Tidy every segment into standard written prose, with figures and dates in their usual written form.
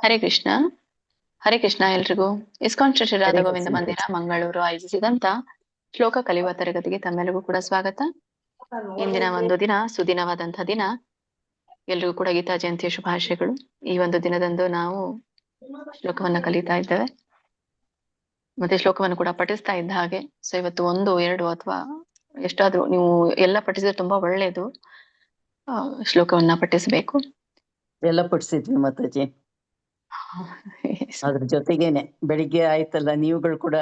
ಹರೇ ಕೃಷ್ಣ. ಹರೇ ಕೃಷ್ಣ ಎಲ್ರಿಗೂ. ಇಸ್ಕಾನ್ ಶ್ರೀ ರಾಧಾ ಹರೇ ಗೋವಿಂದ ಕೃಷ್ಣ. ಮಂದಿರ ಮಂಗಳೂರು ಆಯೋಜಿಸಿದಂತ ಶ್ಲೋಕ ಕಲಿಯುವ ತರಗತಿಗೆ ತಮ್ಮೆಲ್ಲರಿಗೂ ಕೂಡ ಸ್ವಾಗತ. ಇಂದಿನ ಒಂದು ದಿನ ಸುದಿನವಾದಂತಹ ದಿನ. ಎಲ್ರಿಗೂ ಕೂಡ ಗೀತಾ ಜಯಂತಿಯ ಶುಭಾಶಯಗಳು. ಈ ಒಂದು ದಿನದಂದು ನಾವು ಶ್ಲೋಕವನ್ನ ಕಲಿತಾ ಇದ್ದೇವೆ ಮತ್ತೆ ಶ್ಲೋಕವನ್ನು ಕೂಡ ಪಠಿಸ್ತಾ ಇದ್ದ ಹಾಗೆ. ಸೊ ಇವತ್ತು 1, 2 ಅಥವಾ ಎಷ್ಟಾದ್ರೂ ನೀವು ಎಲ್ಲ ಪಠಿಸಿದ್ರೆ ತುಂಬಾ ಒಳ್ಳೇದು. ಶ್ಲೋಕವನ್ನ ಪಠಿಸಬೇಕು. ಎಲ್ಲ ಪಡಿಸಿದ್ವಿ ಮಾತಾಜಿ. ಅದ್ರ ಜೊತೆಗೇನೆ ಬೆಳಿಗ್ಗೆ ಆಯ್ತಲ್ಲ, ನೀವುಗಳು ಕೂಡ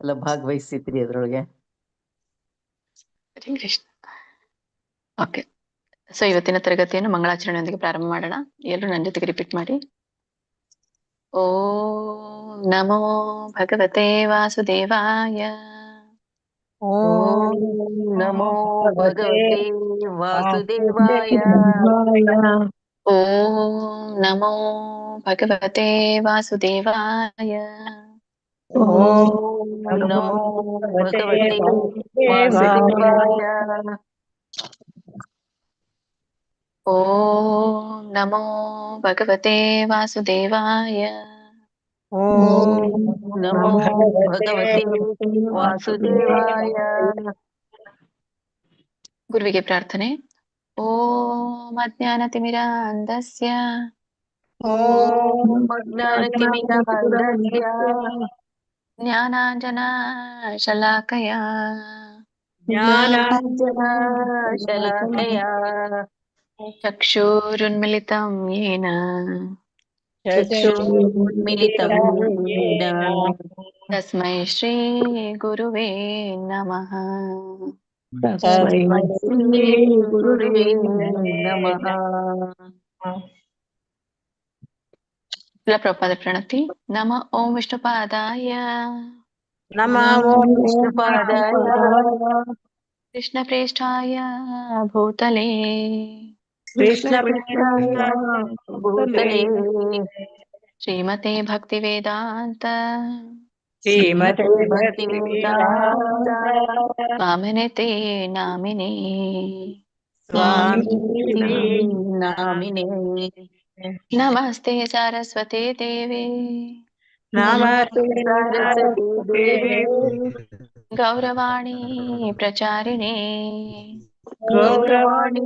ಎಲ್ಲ ಭಾಗವಹಿಸಿದ್ರಿ ಅದ್ರೊಳಗೆ. ಹರೇ ಕೃಷ್ಣ. ಓಕೆ, ಸೊ ಇವತ್ತಿನ ತರಗತಿಯನ್ನು ಮಂಗಳಾಚರಣೆಯೊಂದಿಗೆ ಪ್ರಾರಂಭ ಮಾಡೋಣ. ಎಲ್ಲರೂ ನನ್ನ ಜೊತೆಗೆ ರಿಪೀಟ್ ಮಾಡಿ. ಓಂ ನಮೋ ಭಗವತೆ ವಾಸುದೇವಾಯ. ಓಂ ನಮೋ ಭಗವತೆ ವಾಸುದೇವಾಯ. ಓಂ ನಮೋ ಭಗವತೆ ವಾಸುದೇವಾಯ. ಓಂ ನಮೋ ಭಗವತೆ ವಾಸುದೇವಾಯ. ಓಂ ನಮೋ ಭಗವತೆ ವಾಸುದೇವಾಯ. ಓಂ ನಮೋ ಭಗವತೆ ವಾಸುದೇವಾಯ. ಗುರುವಿಗೆ ಪ್ರಾರ್ಥನೆ. ಓಂ ಅಜ್ಞಾನತಿಮಿರಾಂಧಸ್ಯ ಓಂ ಅಜ್ಞಾನತಿಮಿರಾಂಧಸ್ಯ ಜ್ಞಾನಾಂಜನಶಲಾಕಯ ಜ್ಞಾನಾಂಜನಶಲಾಕಯ ಚಕ್ಷುರುನ್ಮಿಲಿತಂ ಯೇನ ಚಕ್ಷುರುನ್ಮಿಲಿತಂ ಯೇನ ತಸ್ಮೈ ಶ್ರೀ ಗುರುವೇ ನಮಃ. ತಸ್ಮೈ ಶ್ರೀ ಗುರುವೇ ನಮಃ. ಪ್ರಪಾದ ಪ್ರಣತಿ. ನಮ ಓಂ ವಿಷ್ಣುಪಾದಾಯ ನಮಃ ಓಂ ವಿಷ್ಣುಪಾದಾಯ ಕೃಷ್ಣ ಪ್ರೇಷ್ಠಾಯ ಭೂತಲೇ ಕೃಷ್ಣ ಪ್ರೇಷ್ಠಾಯ ಭೂತಲೇ ಶ್ರೀಮತೆ ಭಕ್ತಿ ವೇದಾಂತ ಶ್ರೀಮತೆ ಭಕ್ತಿ ವೇದಾಂತ ಸ್ವಾಮಿನೇ ನಾಮಿನೇ ಸ್ವಾಮಿನೇ ನಾಮಿನೇ. ನಮಸ್ತೆ ಸರಸ್ವತಿ ದೇವಿ ನಮಸ್ತೆ ಸರಸ್ವತಿ ದೇವಿ ಗೌರವಾಣಿ ಪ್ರಚಾರಿಣೆ ಗೌರವಾಣಿ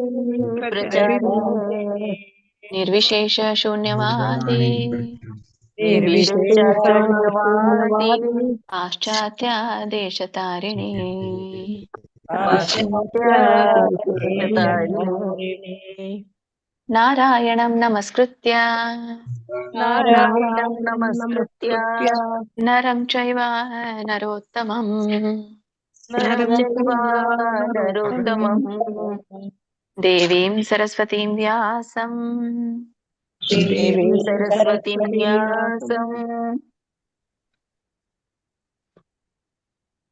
ಪ್ರಚಾರಿಣೆ ನಿರ್ವಿಶೇಷ ಶೂನ್ಯವಾದಿ ನಿರ್ವಿಶೇಷ ಶೂನ್ಯವಾದಿ ಪಾಶ್ಚಾತ್ಯ ದೇಶತಾರಿಣಿ ಪಾಶ್ಚಾತ್ಯ ದೇಶತಾರಿಣಿ. ನಾರಾಯಣಂ ನಮಸ್ಕೃತ್ಯ ನಾರಾಯಣಂ ನಮಸ್ಕೃತ್ಯ ನರಂ ಚೈವ ನರೋತ್ತಮಂ ನರಂ ಚೈವ ನರೋತ್ತಮಂ ದೇವೀಂ ಸರಸ್ವತೀಂ ವ್ಯಾಸಂ ದೇವೀಂ ಸರಸ್ವತೀಂ ವ್ಯಾಸಂ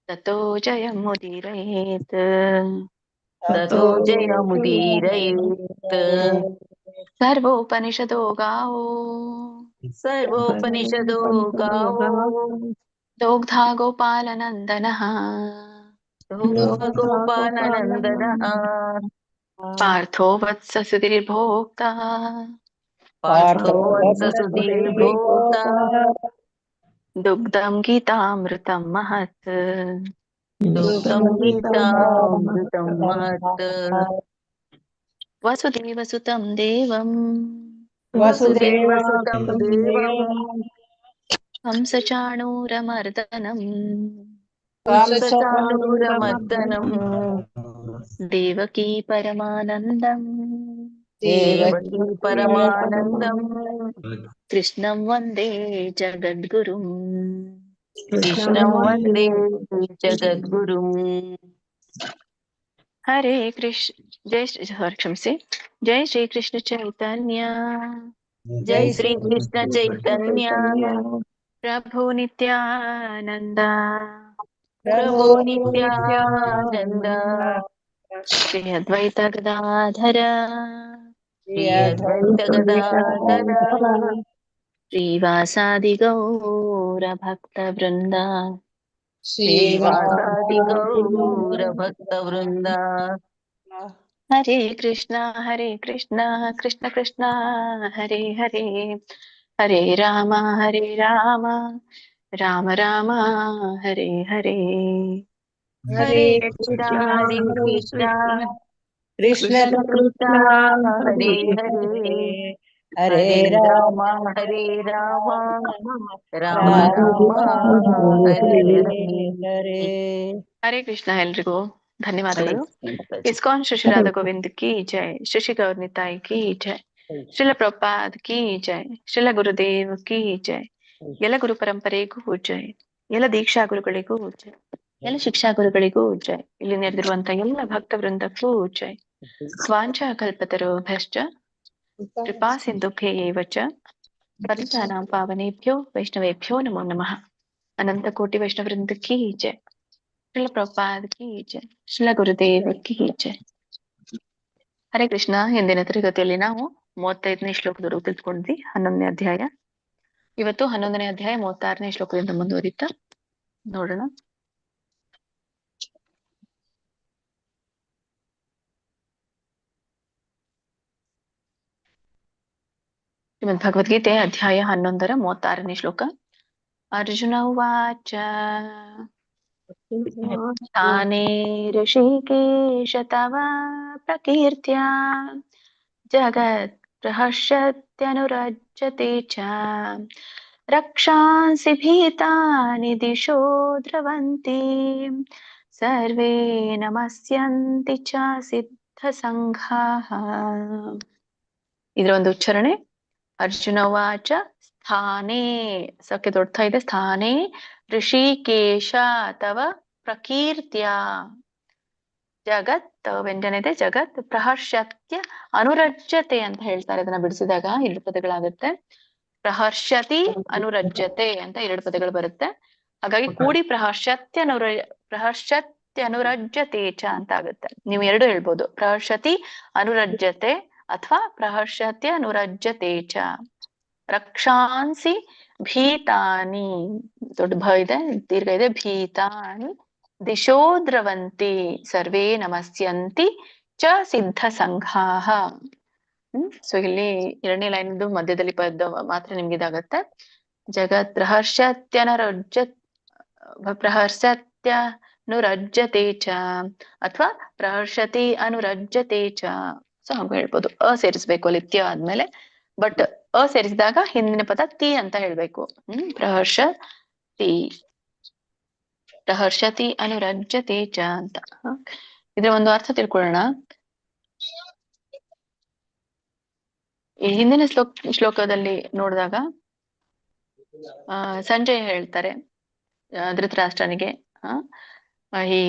ತತೋ ಜಯಮುದೀರಯೇತ್ ತತೋ ಜಯಮುದೀರಯೇತ್. ಸರ್ವೋಪನಿಷದೋ ಗಾವೋ ಸರ್ವೋಪನಿಷದೋ ಗಾವೋ ದೋಗ್ಧಾ ಗೋಪಾಲನಂದನಃ ಗೋಪಾಲನಂದನಃ ಪಾರ್ಥೋ ವತ್ಸ ಸುಧೀರ್ಭೋಕ್ತಾ ಪಾರ್ಥೋ ವತ್ಸ ಸುಧೀರ್ಭೋಕ್ತಾ ದುಗ್ಧಂ ಗೀತಾಮೃತಂ ಮಹತ್ ದುಗ್ಧಂ ಗೀತಾಮೃತಂ ಮಹತ್. ವಸುದೇವಸುತಂ ದೇವಂ ವಸುದೇವಸುತಂ ದೇವಂ ಹಂಸಚಾಣೂರಮರ್ದನಂ ಕಂಸಚಾಣೂರಮರ್ದನಂ ದೇವಕೀ ಪರಮಾನಂದಂ ದೇವಕೀ ಪರಮಾನಂದಂ ಕೃಷ್ಣಂ ವಂದೇ ಜಗದ್ಗುರುಂ ಕೃಷ್ಣಂ ವಂದೇ ಜಗದ್ಗುರುಂ. ಹರೇ ಕೃಷ್ಣ ಕ್ಷಮಿಸಿ. ಜೈ ಶ್ರೀ ಕೃಷ್ಣ ಚೈತನ್ಯ ಜೈ ಶ್ರೀ ಕೃಷ್ಣ ಚೈತನ್ಯ ಪ್ರಭು ನಿತ್ಯಾನಂದ ಪ್ರಭು ನಿತ್ಯಾನಂದ ಶ್ರೀ ಅದ್ವೈತ ಗದಾಧರ ಶ್ರೀ ಅದ್ವೈತ ಗದಾಧರ ಶ್ರೀವಾಸಾದಿ ಗೌರ ಭಕ್ತ ವೃಂದ ಶ್ರೀವಾಸಾದಿ ಗೌರ ಭಕ್ತ ವೃಂದ. ಹರೇ ಕೃಷ್ಣ ಕೃಷ್ಣ ಕೃಷ್ಣ ಹರೇ ಹರೇ ಹರೇ ರಾಮ ರಾಮ ರಾಮ ಹರೇ ಹರೇ. ಹರೇ ಹರೇ ಕೃಷ್ಣ ಹರೇ ಹರೇ ಕೃಷ್ಣ ಕೃಷ್ಣ ಕೃಷ್ಣ ಕೃಷ್ಣ ಕೃಷ್ಣ ಹರೇ ಹರೇ ಹರೇ ಹರೇ. ಹರೇ ಹರೇ ರಾಮ ರಾಮ ರಾಮ ರಾಮ ರಾಮ ಹರೇ ಹರೇ ಹರೇ. ಹರೇ. ಹರೇ ಕೃಷ್ಣ ಎಲ್ರಿಗೂ ಹರೇ ಧನ್ಯವಾದಗಳು. ಕೃಷ್ಣ ಮಾತಾಜಿ. ಇಸ್ಕಾನ್ ಶ್ರೀ ರಾಧಾ ಗೋವಿಂದ್ ಕಿ ಜೈ, ಶ್ರೀ ಗೌರ್ನಿತಾಯಿ ಕಿ ಜೈ, ಶ್ರೀಲ ಪ್ರಭುಪಾದ್ ಕಿ ಜೈ, ಶ್ರೀಲ ಗುರುದೇವ್ ಕಿ ಜೈ. ಎಲ್ಲ ಗುರು ಪರಂಪರೆಗೂ ಜೈ, ಎಲ್ಲ ದೀಕ್ಷಾ ಗುರುಗಳಿಗೂ ಜೈ, ಎಲ್ಲ ಶಿಕ್ಷಾ ಗುರುಗಳಿಗೂ ಜೈ, ಇಲ್ಲಿ ನೆರೆದಿರುವಂತ ಎಲ್ಲ ಭಕ್ತ ವೃಂದಕ್ಕೂ ಜೈ. ಸ್ವಾಂಚ ಕಲ್ಪತರುಭ್ಯಶ್ಚ ಕೃಪಾ ಸಿಂಧುಭ್ಯೇವ ಚ ಪತಿತಾನಾಂ ಪಾವನೇಭ್ಯೋ ವೈಷ್ಣವೇಭ್ಯೋ ನಮೋ ನಮಃ. ಅನಂತ ಕೋಟಿ ವೈಷ್ಣವ ವೃಂದ ಕಿ ಜೈ, ಶ್ರೀಲ ಪ್ರಭುಪಾದ್ ಕಿ ಜೈ, ಶ್ರೀಲ ಗುರುದೇವ್ ಕಿ ಜೈ. ಹರೇ ಕೃಷ್ಣ. ಹಿಂದಿನ ತರಗತಿಯಲ್ಲಿ ನಾವು 35ನೇ ಶ್ಲೋಕದವರೆಗೂ ತಿಳ್ಕೊಂಡ್ವಿ, 11ನೇ ಅಧ್ಯಾಯ. ಇವತ್ತು 11ನೇ ಅಧ್ಯಾಯ 36ನೇ ಶ್ಲೋಕದಿಂದ ಮುಂದುವರಿತಾ ನೋಡೋಣ. ಶ್ರೀಮದ್ ಭಗವದ್ಗೀತೆ ಅಧ್ಯಾಯ 11ರ 36ನೇ ಶ್ಲೋಕ. ಅರ್ಜುನ ಉವಾಚ ತಾನೇ ಋಷಿಕೇಶ ತವ ಪ್ರಕೀರ್ತ್ಯಾ ಜಗತ್ ಪ್ರಹರ್ಷತ್ಯನುರಜ್ಯತೆ ಚ ರಕ್ಷಾಂಸಿ ಭೀತಾನಿ ದಿಶೋ ದ್ರವಂತಿ ಸರ್ವೇ ನಮಸ್ಯಂತಿ ಚ ಸಿದ್ಧ ಸಂಘಾಃ. ಇದರ ಒಂದು ಉಚ್ಚಾರಣೆ ಅರ್ಜುನ ವಾಚ ಸ್ಥಾನೇ, ಸಕ್ಕೆ ದೊಡ್ತಾ ಇದೆ, ಸ್ಥಾನೇ ಋಷಿಕೇಶ ತವ ಪ್ರಕೀರ್ತ್ಯ ಜಗತ್ ವ್ಯಂಜನ ಇದೆ, ಜಗತ್ ಪ್ರಹರ್ಷತ್ಯ ಅನುರಜ್ಯತೆ ಅಂತ ಹೇಳ್ತಾರೆ. ಅದನ್ನ ಬಿಡಿಸಿದಾಗ 2 ಪದಗಳಾಗುತ್ತೆ. ಪ್ರಹರ್ಷತಿ ಅನುರಜ್ಯತೆ ಅಂತ 2 ಪದಗಳು ಬರುತ್ತೆ. ಹಾಗಾಗಿ ಕೂಡಿ ಪ್ರಹರ್ಷತ್ಯನುರಜ್ಯತೆ ಚ ಅಂತ ಆಗುತ್ತೆ. ನೀವು 2 ಹೇಳ್ಬೋದು, ಪ್ರಹರ್ಷತಿ ಅನುರಜ್ಯತೆ ಅಥವಾ ಪ್ರಹರ್ಷತ್ಯನುರಜ್ಯತೆ ಚ. ರಕ್ಷಾಂಸಿ ಭೀತಾನಿ, ದೊಡ್ಡ ಭ ಇದೆ, ದೀರ್ಘ ಇದೆ, ಭೀತಾನಿ ದಿಶೋ ದ್ರವಂತಿ ಸರ್ವೇ ನಮಸ್ಯಂತಿ ಚ ಸಿದ್ಧ ಸಂಘಾಃ. ಸೊ ಇಲ್ಲಿ 2ನೇ ಲೈನ್ ಮಧ್ಯದಲ್ಲಿ ಪದ ಮಾತ್ರ ನಿಮ್ಗೆ ಇದಾಗತ್ತೆ. ಜಗತ್ ಪ್ರಹರ್ಷತ್ಯನುರಜ್ಯತೆ ಚ ಅಥವಾ ಪ್ರಹರ್ಷತಿ ಅನುರಜ್ಯತೆ ಚ. ಸೊ ಹಂಗ ಹೇಳ್ಬೋದು. ಸೇರಿಸ್ಬೇಕು ಅಲ್ಲಿ ತ್ಯ ಆದ್ಮೇಲೆ. ಬಟ್ ಸೇರಿಸಿದಾಗ ಹಿಂದಿನ ಪದ ತಿ ಅಂತ ಹೇಳ್ಬೇಕು. ಪ್ರಹರ್ಷತಿ ಅನುರಜ್ಯತೆ ಚ ಅಂತ. ಇದ್ರ ಒಂದು ಅರ್ಥ ತಿಳ್ಕೊಳ್ಳೋಣ. ಈ ಹಿಂದಿನ ಶ್ಲೋಕದಲ್ಲಿ ನೋಡಿದಾಗ ಸಂಜಯ್ ಹೇಳ್ತಾರೆ ಧೃತರಾಷ್ಟ್ರನಿಗೆ, ಈ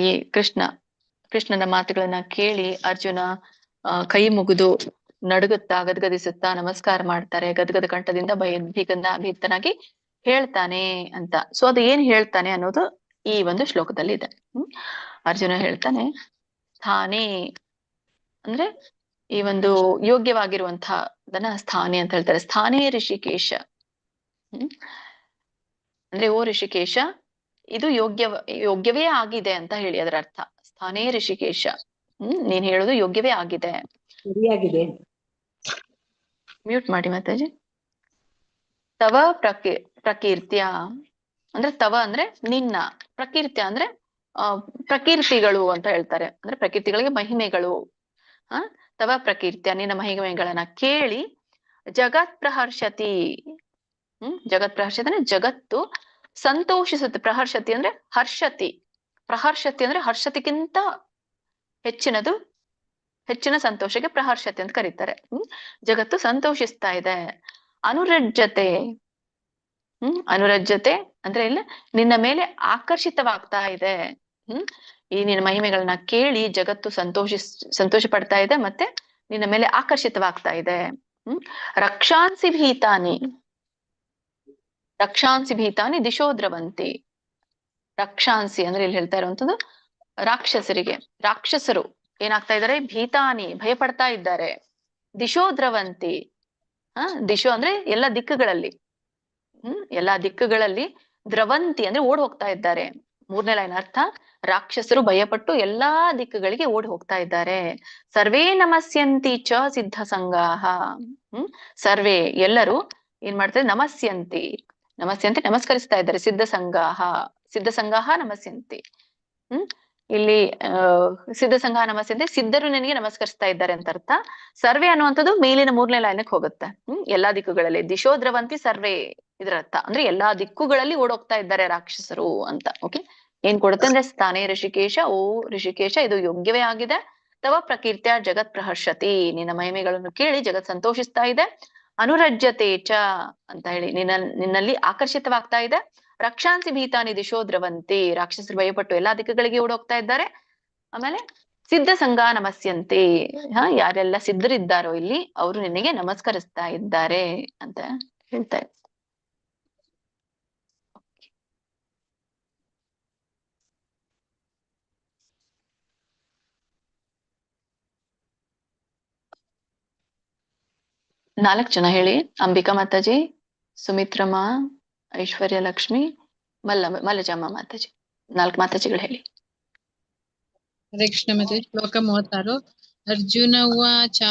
ಕೃಷ್ಣನ ಮಾತುಗಳನ್ನ ಕೇಳಿ ಅರ್ಜುನ ಕೈ ಮುಗಿದು ನಡುಗುತ್ತಾ ಗದ್ಗದಿಸುತ್ತಾ ನಮಸ್ಕಾರ ಮಾಡ್ತಾರೆ. ಗದ್ಗದ ಕಂಠದಿಂದ ಭೀತನಾಗಿ ಹೇಳ್ತಾನೆ ಅಂತ. ಸೊ ಅದು ಏನ್ ಹೇಳ್ತಾನೆ ಅನ್ನೋದು ಈ ಒಂದು ಶ್ಲೋಕದಲ್ಲಿ ಇದೆ. ಅರ್ಜುನ ಹೇಳ್ತಾನೆ ಸ್ಥಾನೇ ಅಂದ್ರೆ ಈ ಒಂದು ಯೋಗ್ಯವಾಗಿರುವಂತಹದನ್ನ ಸ್ಥಾನೇ ಅಂತ ಹೇಳ್ತಾರೆ. ಸ್ಥಾನೇ ಋಷಿಕೇಶ ಅಂದ್ರೆ ಓ ಋಷಿಕೇಶ, ಇದು ಯೋಗ್ಯವೇ ಆಗಿದೆ ಅಂತ ಹೇಳಿ ಅದರ ಅರ್ಥ. ಸ್ಥಾನೇ ಋಷಿಕೇಶ, ನೀನ್ ಹೇಳೋದು ಯೋಗ್ಯವೇ ಆಗಿದೆ, ಸರಿಯಾಗಿದೆ. ಮ್ಯೂಟ್ ಮಾಡಿ ಮಾತಾಜಿ. ತವ ಪ್ರಕೀರ್ತ್ಯ ಅಂದ್ರೆ ತವ ಅಂದ್ರೆ ನಿನ್ನ, ಪ್ರಕೀರ್ತ್ಯ ಅಂದ್ರೆ ಪ್ರಕೀರ್ತಿಗಳು ಅಂತ ಹೇಳ್ತಾರೆ. ಅಂದ್ರೆ ಪ್ರಕೀರ್ತಿಗಳಿಗೆ ಮಹಿಮೆಗಳು. ತವ ಪ್ರಕೀರ್ತ್ಯ ನಿನ್ನ ಮಹಿಮೆಗಳನ್ನ ಕೇಳಿ ಜಗತ್ ಪ್ರಹರ್ಷತಿ, ಜಗತ್ ಪ್ರಹರ್ಷತಿ ಅಂದ್ರೆ ಜಗತ್ತು ಸಂತೋಷಿಸುತ್ತೆ. ಪ್ರಹರ್ಷತಿ ಅಂದ್ರೆ ಹರ್ಷತಿ, ಪ್ರಹರ್ಷತಿ ಅಂದ್ರೆ ಹರ್ಷತಿಗಿಂತ ಹೆಚ್ಚಿನ ಸಂತೋಷಕ್ಕೆ ಪ್ರಹರ್ಷತೆ ಅಂತ ಕರೀತಾರೆ. ಜಗತ್ತು ಸಂತೋಷಿಸ್ತಾ ಇದೆ. ಅನುರಜ್ಯತೆ, ಅನುರಜ್ಯತೆ ಅಂದ್ರೆ ಇಲ್ಲ ನಿನ್ನ ಮೇಲೆ ಆಕರ್ಷಿತವಾಗ್ತಾ ಇದೆ. ಈ ನಿನ್ನ ಮಹಿಮೆಗಳನ್ನ ಕೇಳಿ ಜಗತ್ತು ಸಂತೋಷ ಪಡ್ತಾ ಇದೆ, ಮತ್ತೆ ನಿನ್ನ ಮೇಲೆ ಆಕರ್ಷಿತವಾಗ್ತಾ ಇದೆ. ರಕ್ಷಾಂಸಿ ಭೀತಾನಿ ದಿಶೋ ದ್ರವಂತಿ. ರಕ್ಷಾಂಸಿ ಅಂದ್ರೆ ಇಲ್ಲಿ ಹೇಳ್ತಾ ಇರುವಂತದ್ದು ರಾಕ್ಷಸರು ಏನಾಗ್ತಾ ಇದ್ದಾರೆ, ಭೀತಾನಿ ಭಯ ಪಡ್ತಾ ಇದ್ದಾರೆ. ದಿಶೋ ದ್ರವಂತಿ, ದಿಶೋ ಅಂದ್ರೆ ಎಲ್ಲ ದಿಕ್ಕುಗಳಲ್ಲಿ, ಎಲ್ಲಾ ದಿಕ್ಕುಗಳಲ್ಲಿ, ದ್ರವಂತಿ ಅಂದ್ರೆ ಓಡ್ ಹೋಗ್ತಾ ಇದ್ದಾರೆ. 3ನೇ ಲೈನ್ ಅರ್ಥ, ರಾಕ್ಷಸರು ಭಯಪಟ್ಟು ಎಲ್ಲಾ ದಿಕ್ಕುಗಳಿಗೆ ಓಡಿ ಹೋಗ್ತಾ ಇದ್ದಾರೆ. ಸರ್ವೇ ನಮಸ್ಯಂತಿ ಚ ಸಿದ್ಧ ಸಂಘಾಃ. ಸರ್ವೇ ಎಲ್ಲರೂ ಏನ್ ಮಾಡ್ತಾರೆ? ನಮಸ್ಯಂತಿ. ನಮಸ್ಯಂತಿ ನಮಸ್ಕರಿಸ್ತಾ ಇದ್ದಾರೆ. ಸಿದ್ಧ ಸಂಗಾಹ ನಮಸ್ಯಂತಿ. ಇಲ್ಲಿ ಸಿದ್ಧ ಸಂಘ ನಮಸ್ಯಂತಿ, ಸಿದ್ಧರು ನನಗೆ ನಮಸ್ಕರಿಸ್ತಾ ಇದ್ದಾರೆ ಅಂತ ಅರ್ಥ. ಸರ್ವೆ ಅನ್ನುವಂಥದ್ದು ಮೇಲಿನ 3ನೇ ಲೈನಕ್ಕೆ ಹೋಗುತ್ತೆ. ಎಲ್ಲಾ ದಿಕ್ಕುಗಳಲ್ಲಿ ದಿಶೋ ದ್ರವಂತಿ ಸರ್ವೆ, ಇದರ ಅರ್ಥ ಅಂದ್ರೆ ಎಲ್ಲಾ ದಿಕ್ಕುಗಳಲ್ಲಿ ಓಡೋಗ್ತಾ ಇದ್ದಾರೆ ರಾಕ್ಷಸರು ಅಂತ. ಓಕೆ, ಏನ್ ಕೊಡುತ್ತೆ ಅಂದ್ರೆ ಸ್ಥಾನೇ ಋಷಿಕೇಶ, ಓ ಋಷಿಕೇಶ ಇದು ಯೋಗ್ಯವೇ ಆಗಿದೆ. ತವ ಪ್ರಕೀರ್ತ್ಯ ಜಗತ್ ಪ್ರಹರ್ಷತಿ, ನಿನ್ನ ಮಹಿಮೆಗಳನ್ನು ಕೇಳಿ ಜಗತ್ ಸಂತೋಷಿಸ್ತಾ ಇದೆ. ಅನುರಜ್ಯತೆ ಚ ಅಂತ ಹೇಳಿ ನಿನ್ನಲ್ಲಿ ಆಕರ್ಷಿತವಾಗ್ತಾ ಇದೆ. ರಕ್ಷಾಂಸಿ ಭೀತಾನಿ ದಿಶೋ ದ್ರವಂತಿ, ರಾಕ್ಷಸರು ಭಯಪಟ್ಟು ಎಲ್ಲಾ ದಿಕ್ಕುಗಳಿಗೆ ಓಡೋಗ್ತಾ ಇದ್ದಾರೆ. ಆಮೇಲೆ ಸಿದ್ಧ ಸಂಘ ನಮಸ್ಯಂತೆ, ಯಾರೆಲ್ಲ ಸಿದ್ಧರಿದ್ದಾರೋ ಇಲ್ಲಿ ಅವರು ನಿನಗೆ ನಮಸ್ಕರಿಸ್ತಾ ಇದ್ದಾರೆ ಅಂತ ಹೇಳ್ತಾ ಇದ್ದಾರೆ. ನಾಲ್ಕು ಜನ ಹೇಳಿ. ಅಂಬಿಕಾ ಮಾತಾಜಿ, ಸುಮಿತ್ರಮ್ಮ, ಐಶ್ವರ್ಯ ಲಕ್ಷ್ಮಿ, ಮಲ್ಲಜಮ್ಮ ಮಾತಾಜಿ. 4 ಮಾತಾಜಿಗಳು ಹೇಳಿ. ಹರೇ ಕೃಷ್ಣ ಮಾತಾಜಿ. ಶ್ಲೋಕ 36. ಅರ್ಜುನ ಉವಾಚ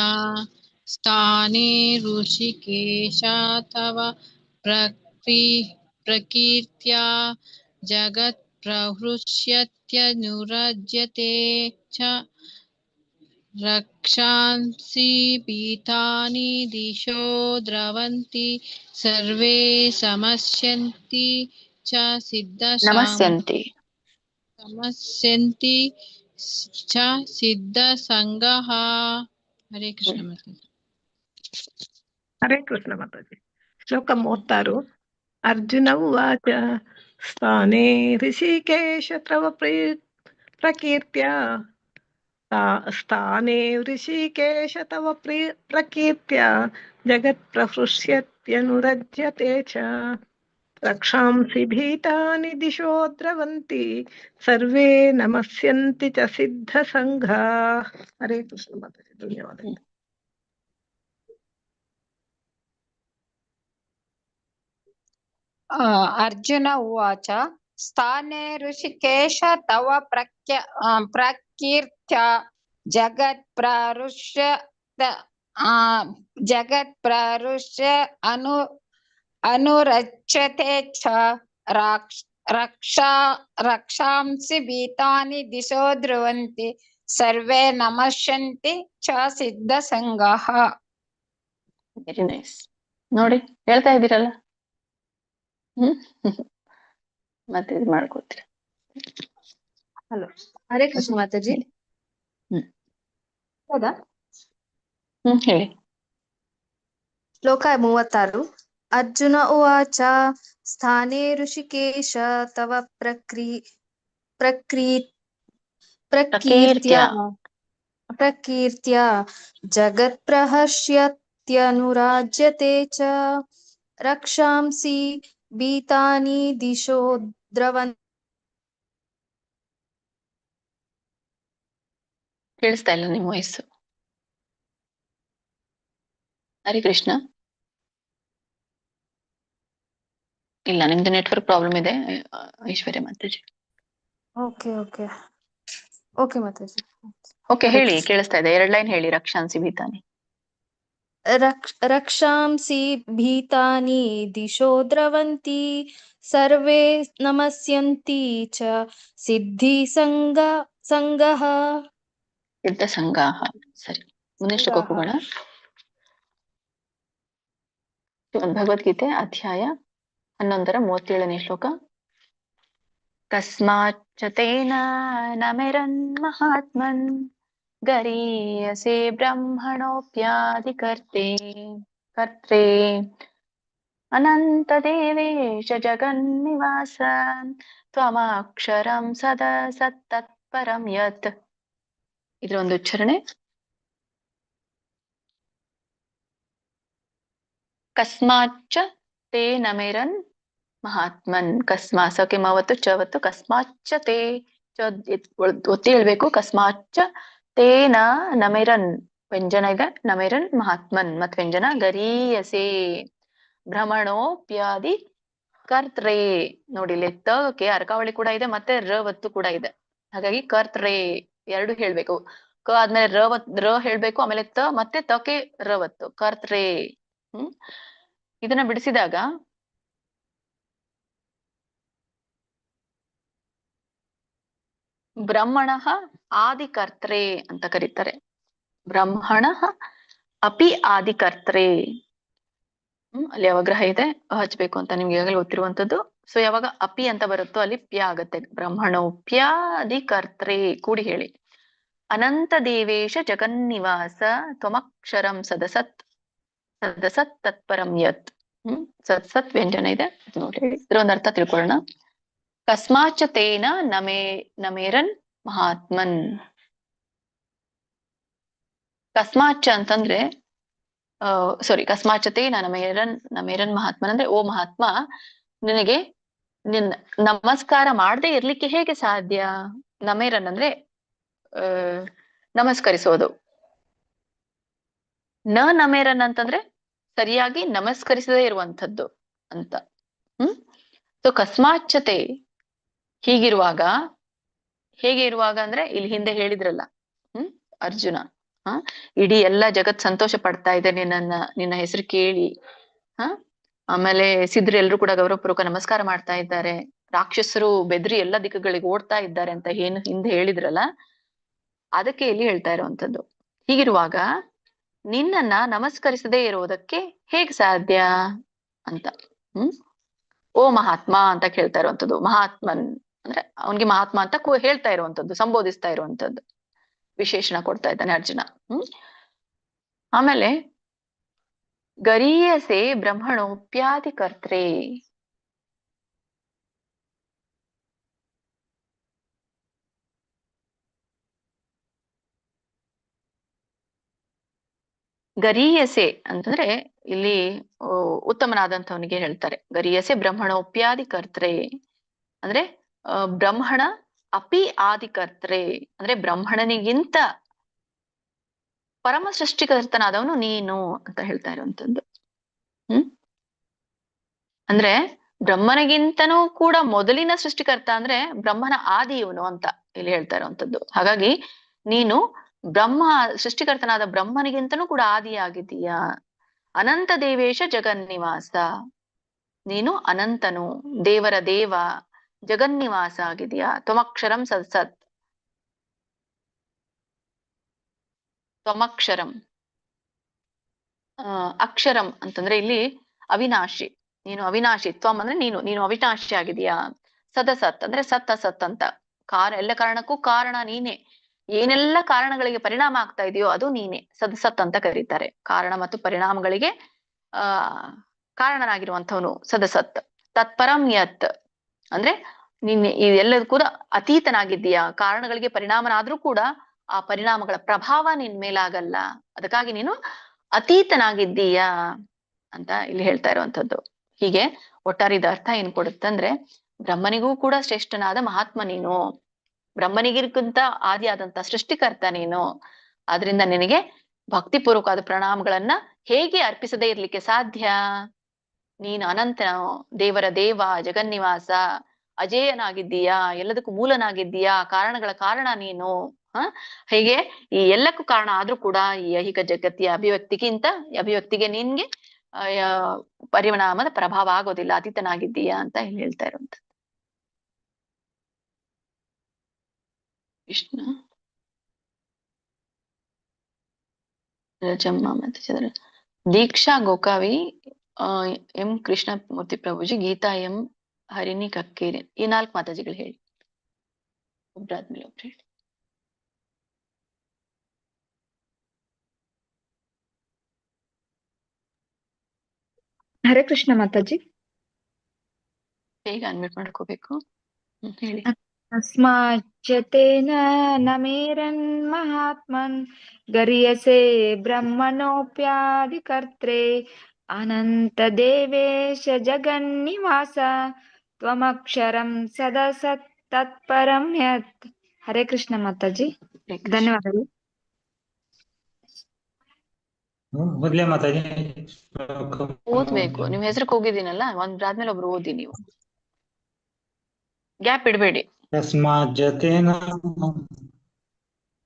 ಸ್ಥಾನೇ ಋಷಿಕೇಶ ತವ ಪ್ರಕೀರ್ತ್ಯಾ ಜಗತ್ ಪ್ರಹೃಷ್ಯತ್ಯನುರಜ್ಯತೆ ಚ ರಕ್ಷಾಂಸಿ ಪೀತಾನಿ ದಿಶೋ ದ್ರವಂತಿ ಸರ್ವೇ ಸಮಸ್ಯಂತಿ ಚ ನಮಸ್ಯಂತಿ ಚ ಸಿದ್ಧ ಸಂಗಃ. ಹರೇ ಕೃಷ್ಣ ಮಾತಾಜಿ. ಹರೇ ಕೃಷ್ಣ ಮಾತಾಜಿ. ಶ್ಲೋಕ 36. ಅರ್ಜುನ ಉವಾಚ ಸ್ಥಾನೇ ಋಷಿಕೇಶ ತವ ಪ್ರಕೀರ್ತ್ಯ ಸ್ಥಾನೇ ಋಷಿಕೇಶ ತವ ಪ್ರಕೀರ್ತ್ಯ ಜಗತ್ ಪ್ರಹೃಷ್ಯತ್ಯನುರಜ್ಯತೆ ಚ ರಕ್ಷಾಂಸಿ ಭೀತಾನಿ ದಿಶೋ ದ್ರವಂತಿ ಸರ್ವೇ ನಮಸ್ಯಂತಿ ಚ ಸಿದ್ಧ ಸಂಘ. ಹರೇ ಕೃಷ್ಣ ಮಾತಾಜಿ. ಧನ್ಯವಾದ. ಅರ್ಜುನ ಉವಾಚ ಸ್ಥಾನೇ ಋಷಿಕೇಶ ತವ ಪ್ರಕೀರ್ತ್ಯ ಜಗತ್ ಪ್ರಹೃಷ್ಯ ಅನುರಚ್ಯತೆ ಚ ರಕ್ಷಾಂಸಿ ಭೀತಾನಿ ದಿಶೋ ಧ್ರುವಂತಿ ಸರ್ವೇ ನಮಸ್ಯಂತಿ ಚ ಸಿದ್ಧ ಸಂಗಃ. Very nice. ನೋಡಿ ಹೇಳ್ತಾ ಇದ್ದೀರಲ್ಲ, ಮತ್ತೆ ಇದು ಮಾಡ್ಕೋತೀರ. ಹಲೋ, ಹರೇ ಕೃಷ್ಣ ಮಾತಾಜಿ. ಹೌದಾ? ಹೇಳಿ. ಶ್ಲೋಕ 36. ಅರ್ಜುನ ಉವಾಚ ಸ್ಥಾನೇ ಋಷಿಕೇಶ ತವ ಪ್ರಕೀರ್ತ್ಯ ಜಗತ್ ಪ್ರಹರ್ಷ್ಯತ್ಯನುರಾಜ್ಯತೆ ಚ ರಕ್ಷಾಂಸಿ ಭೀತಾನಿ ದಿಶೋ ದ್ರವಂತಿ. ಕೇಳಿಸ್ತಾ ಇಲ್ಲ ನಿಮ್ಮ ವಯಸ್ಸು. ಹರೇ ಕೃಷ್ಣ. ಇಲ್ಲ, ನಿಮ್ದು ನೆಟ್ವರ್ಕ್ ಪ್ರಾಬ್ಲಮ್ ಇದೆ. ಐಶ್ವರ್ಯ ಮಾತಾಜಿ. ಓಕೆ ಮಾತಾಜಿ. ಓಕೆ ಹೇಳಿ, ಕೇಳಿಸ್ತಾ ಇದೆ. 2 ಲೈನ್ ಹೇಳಿ. ರಕ್ಷಾಂಸಿ ಭೀತಾನಿ. ರಕ್ಷಾಂಸಿ ಭೀತಾನಿ ದಿಶೋ ದ್ರವಂತಿ ಸರ್ವೇ ನಮಸ್ಯಂತಿ ಚ ಸಿದ್ಧಿ ಸಂಗಃ. ಸಿದ್ಧ ಸಂಗಾಹ. ಸರಿ, ಮುಂದಿನ ಶ್ಲೋಕಕ್ಕೆ ಹೋಗೋಣ. ಭಗವದ್ಗೀತೆ ಅಧ್ಯಾಯ 11ರ 37ನೇ ಶ್ಲೋಕ. ಕಸ್ಮಾಚ್ಚ ತೇನ ನಮೇರನ್ ಮಹಾತ್ಮನ್ ಗರೀಯಸೆ ಬ್ರಹ್ಮಣೋಪ್ಯಾಧಿಕರ್ತೆ ಕರ್ತ್ರೇ ಅನಂತ ದೇವೇಶ ಜಗನ್ನಿವಾಸ ತ್ವಮಕ್ಷರಂ ಸದಾ ಸತ್ತತ್ಪರಂ ಯತ್. ಇದರ ಒಂದು ಉಚ್ಚಾರಣೆ. ಕಸ್ಮಾಚ್ಚ ತೇ ನಮೇರನ್ ಮಹಾತ್ಮನ್. ಕಸ್ಮಾ ಸಕೆ ಮಾವತ್ತು ಚವತ್ತು ಕಸ್ಮಾಚ್ಚ ತೇ ಒತ್ತಿ ಹೇಳ್ಬೇಕು. ಕಸ್ಮಾಚ್ಚ ತೇನ ನಮೇರನ್ ವ್ಯಂಜನ ಇದೆ. ನಮೇರನ್ ಮಹಾತ್ಮನ್ ಮತ್ ವ್ಯಂಜನ. ಗರೀಯಸೆ ಭ್ರಮಣೋಪ್ಯಾದಿ ಕರ್ತ್ರೇ. ನೋಡಿ, ಇಲ್ಲಿ ತಕ್ಕೆ ಅರ್ಕಾವಳಿ ಕೂಡ ಇದೆ, ಮತ್ತೆ ರವತ್ತು ಕೂಡ ಇದೆ. ಹಾಗಾಗಿ ಕರ್ತ್ರೇ 2 ಹೇಳ್ಬೇಕು. ಕ ಆದ್ಮೇಲೆ ರ ಹೇಳ್ಬೇಕು, ಆಮೇಲೆ ತ, ಮತ್ತೆ ತಕ್ಕೆ ರವತ್ತು. ಕರ್ತ್ರೇ. ಇದನ್ನ ಬಿಡಿಸಿದಾಗ ಬ್ರಹ್ಮಣ ಆದಿಕರ್ತ್ರೆ ಅಂತ ಕರೀತಾರೆ. ಬ್ರಹ್ಮಣ ಅಪಿ ಆದಿಕರ್ತ್ರೆ. ಅಲ್ಲಿ ಅವಗ್ರಹ ಇದೆ, ಹಚ್ಬೇಕು ಅಂತ ನಿಮ್ಗೆ ಈಗಾಗಲೇ ಗೊತ್ತಿರುವಂತದ್ದು. ಸೊ ಯಾವಾಗ ಅಪಿ ಅಂತ ಬರುತ್ತೋ ಅಲ್ಲಿ ಪ್ಯ ಆಗತ್ತೆ. ಬ್ರಹ್ಮಣೋಪ್ಯಾದಿಕರ್ತ್ರೆ ಕೂಡಿ ಹೇಳಿ. ಅನಂತ ದೇವೇಶ ಜಗನ್ನಿವಾಸ ತ್ವಮಕ್ಷರಂ ಸದಸತ್ ಸದಸತ್ ತತ್ಪರಂ ಯತ್. ಸತ್ ವ್ಯಂಜನ ಇದೆ, ನೋಡಿ ಹೇಳಿ. ಇದ್ರ ಒಂದ್ ಅರ್ಥ ತಿಳ್ಕೊಳ್ಳೋಣ. ಕಸ್ಮಾಚ ತೇನ ನಮೇರನ್ ಮಹಾತ್ಮನ್. ಕಸ್ಮಾಚ ಅಂತಂದ್ರೆ ಕಸ್ಮಾಚತೆ ನಮೇರನ್ ಮಹಾತ್ಮನ್ ಅಂದ್ರೆ, ಓ ಮಹಾತ್ಮ, ನಿನಗೆ ನಮಸ್ಕಾರ ಮಾಡದೆ ಇರ್ಲಿಕ್ಕೆ ಹೇಗೆ ಸಾಧ್ಯ? ನಮೇರನ್ ಅಂದ್ರೆ ನಮಸ್ಕರಿಸೋದು. ನಮೇರನ್ ಅಂತಂದ್ರೆ ಸರಿಯಾಗಿ ನಮಸ್ಕರಿಸದೇ ಇರುವಂಥದ್ದು ಅಂತ. ಸೊ ಕಸ್ಮಾಚತೆ ಹೀಗಿರುವಾಗ, ಹೇಗೆ ಇರುವಾಗ ಅಂದ್ರೆ ಇಲ್ಲಿ ಹಿಂದೆ ಹೇಳಿದ್ರಲ್ಲ ಅರ್ಜುನ, ಇಡೀ ಎಲ್ಲ ಜಗತ್ ಸಂತೋಷ ಪಡ್ತಾ ಇದೆ ನಿನ್ನ ಹೆಸರು ಕೇಳಿ. ಆಮೇಲೆ ಸಿದ್ಧರು ಎಲ್ರು ಕೂಡ ಗೌರವಪೂರ್ವಕ ನಮಸ್ಕಾರ ಮಾಡ್ತಾ ಇದ್ದಾರೆ, ರಾಕ್ಷಸರು ಬೆದ್ರಿ ಎಲ್ಲ ದಿಕ್ಕುಗಳಿಗೆ ಓಡ್ತಾ ಇದ್ದಾರೆ ಅಂತ ಏನು ಹಿಂದೆ ಹೇಳಿದ್ರಲ್ಲ, ಅದಕ್ಕೆ ಇಲ್ಲಿ ಹೇಳ್ತಾ ಇರುವಂತದ್ದು. ಹೀಗಿರುವಾಗ ನಿನ್ನನ್ನ ನಮಸ್ಕರಿಸದೇ ಇರುವುದಕ್ಕೆ ಹೇಗ್ ಸಾಧ್ಯ ಅಂತ. ಓ ಮಹಾತ್ಮ ಅಂತ ಕೇಳ್ತಾ ಇರುವಂತದ್ದು. ಮಹಾತ್ಮನ್ ಅಂದ್ರೆ ಅವನ್ಗೆ ಮಹಾತ್ಮ ಅಂತ ಹೇಳ್ತಾ ಇರುವಂತದ್ದು, ಸಂಬೋಧಿಸ್ತಾ ಇರುವಂತದ್ದು, ವಿಶೇಷಣ ಕೊಡ್ತಾ ಇದ್ದಾನೆ ಅರ್ಜುನ. ಆಮೇಲೆ ಗರೀಯಸೆ ಬ್ರಹ್ಮಣೋಪ್ಯಾದಿಕರ್ತ್ರೆ. ಗರೀಯಸೆ ಅಂತಂದ್ರೆ ಇಲ್ಲಿ ಉತ್ತಮನಾದಂಥವನಿಗೆ ಹೇಳ್ತಾರೆ. ಗರೀಯಸೆ ಬ್ರಹ್ಮಣೋಪ್ಯಾದಿಕರ್ತ್ರೆ ಅಂದ್ರೆ ಬ್ರಹ್ಮಣ ಅಪಿ ಆದಿಕರ್ತ್ರೆ ಅಂದ್ರೆ ಬ್ರಹ್ಮಣನಿಗಿಂತ ಪರಮ ಸೃಷ್ಟಿಕರ್ತನಾದವನು ನೀನು ಅಂತ ಹೇಳ್ತಾ ಇರುವಂತದ್ದು. ಅಂದ್ರೆ ಬ್ರಹ್ಮನಿಗಿಂತನೂ ಕೂಡ ಮೊದಲಿನ ಸೃಷ್ಟಿಕರ್ತ ಅಂದ್ರೆ ಬ್ರಹ್ಮನ ಆದಿ ಇವನು ಅಂತ ಇಲ್ಲಿ ಹೇಳ್ತಾ ಇರುವಂತದ್ದು. ಹಾಗಾಗಿ ನೀನು ಸೃಷ್ಟಿಕರ್ತನಾದ ಬ್ರಹ್ಮನಿಗಿಂತನೂ ಕೂಡ ಆದಿಯಾಗಿದ್ದೀಯಾ. ಅನಂತ ದೇವೇಶ ಜಗನ್ನಿವಾಸ, ನೀನು ಅನಂತನು, ದೇವರ ದೇವ, ಜಗನ್ನಿವಾಸ ಆಗಿದೆಯಾ. ತ್ವಮಕ್ಷರಂ ಸತ್, ತ್ವಮಕ್ಷರಂ ಅಕ್ಷರಂ ಅಂತಂದ್ರೆ ಇಲ್ಲಿ ಅವಿನಾಶಿ, ನೀನು ಅವಿನಾಶಿ. ತ್ವಂ ಅಂದ್ರೆ ನೀನು ಅವಿನಾಶಿ ಆಗಿದೆಯಾ. ಸದಸತ್ ಅಂದ್ರೆ ಸತ್ ಅಸತ್ ಅಂತ, ಎಲ್ಲ ಕಾರಣಕ್ಕೂ ಕಾರಣ ನೀನೆ, ಏನೆಲ್ಲ ಕಾರಣಗಳಿಗೆ ಪರಿಣಾಮ ಆಗ್ತಾ ಇದೆಯೋ ಅದು ನೀನೆ, ಸದಸತ್ ಅಂತ ಕರೀತಾರೆ. ಕಾರಣ ಮತ್ತು ಪರಿಣಾಮಗಳಿಗೆ ಕಾರಣನಾಗಿರುವಂಥವನು ಸದಸತ್. ತತ್ಪರಂ ಯತ್ ಅಂದ್ರೆ ಇದೆಲ್ಲದೂ ಕೂಡ ಅತೀತನಾಗಿದ್ದೀಯಾ. ಕಾರಣಗಳಿಗೆ ಪರಿಣಾಮನಾದ್ರೂ ಕೂಡ ಆ ಪರಿಣಾಮಗಳ ಪ್ರಭಾವ ನಿನ್ ಮೇಲಾಗಲ್ಲ, ಅದಕ್ಕಾಗಿ ನೀನು ಅತೀತನಾಗಿದ್ದೀಯಾ ಅಂತ ಇಲ್ಲಿ ಹೇಳ್ತಾ ಇರುವಂತದ್ದು. ಹೀಗೆ ಒಟ್ಟಾರೆ ಇದ ಅರ್ಥ ಏನ್ ಕೊಡುತ್ತಂದ್ರೆ, ಬ್ರಹ್ಮನಿಗೂ ಕೂಡ ಶ್ರೇಷ್ಠನಾದ ಮಹಾತ್ಮ ನೀನು, ಬ್ರಹ್ಮನಿಗಿರ್ಕಿಂತ ಆದಿಯಾದಂತ ಸೃಷ್ಟಿಕರ್ತ ನೀನು. ಆದ್ರಿಂದ ನಿನಗೆ ಭಕ್ತಿಪೂರ್ವಕವಾದ ಪ್ರಣಾಮಗಳನ್ನ ಹೇಗೆ ಅರ್ಪಿಸದೇ ಇರ್ಲಿಕ್ಕೆ ಸಾಧ್ಯ? ನೀನು ಅನಂತನು, ದೇವರ ದೇವ, ಜಗನ್ನಿವಾಸ, ಅಜೇಯನಾಗಿದ್ದೀಯಾ, ಎಲ್ಲದಕ್ಕೂ ಮೂಲನಾಗಿದ್ದೀಯಾ, ಕಾರಣಗಳ ಕಾರಣ ನೀನು. ಹೀಗೆ ಈ ಎಲ್ಲಕ್ಕೂ ಕಾರಣ ಆದ್ರೂ ಕೂಡ ಈ ಐಹಿಕ ಜಗತ್ತಿಯ ಅಭಿವ್ಯಕ್ತಿಗೆ ನಿನ್ಗೆ ಪರಿಣಾಮದ ಪ್ರಭಾವ ಆಗೋದಿಲ್ಲ, ಅತೀತನಾಗಿದ್ದೀಯಾ ಅಂತ ಇಲ್ಲಿ ಹೇಳ್ತಾ ಇರುವಂತ. ವಿಷ್ಣು ರಜಮ್ಮ ಮತ್ತೆ ಚಂದ್ರ. ದೀಕ್ಷಾ ಗೋಕಾವಿ ಎಂ ಕೃಷ್ಣಮೂರ್ತಿ ಪ್ರಭುಜಿ, ಗೀತಾ ಎಂ ಹರಿಣಿ ಕಕ್ಕೇರಿ. ಈ 4 ಮಾತಾಜಿಗಳು ಹೇಳಿ, ಒಬ್ರಾದ್ಮೇಲೆ ಒಬ್ರು ಹೇಳಿ. ಹರೇ ಕೃಷ್ಣ ಮಾತಾಜಿ. ಬೇಗ ಅನ್ಮ್ಯೂಟ್ ಮಾಡ್ಕೋಬೇಕು. ಹೇಳಿ. ತಸ್ಮಾಚ್ಚತೇನ ನಮೇರನ್ ಮಹಾತ್ಮನ್ ಗರಿಯಸೆ ಬ್ರಹ್ಮಣೋಪ್ಯಾದಿಕರ್ತ್ರೆ ಅನಂತ ದೇವೇಶ ಜಗನ್ನಿವಾಸ ತ್ವಮಕ್ಷರಂ ಸದಸತ್ ತತ್ಪರಂ ಯತ್. ಹರೇ ಕೃಷ್ಣ ಮಾತಾಜಿ, ಧನ್ಯವಾದಗಳು. ಮೊದಲೇ ಮಾತಾಜಿ ಓದ್ಬೇಕು, ನಿಮ್ ಹೆಸರು ಕೂಗಿದ್ದೀನಲ್ಲ, ಒಂದಾದ್ಮೇಲೆ ಒಬ್ರು ಓದಿ, ನೀವು ಗ್ಯಾಪ್ ಇಡಬೇಡಿ.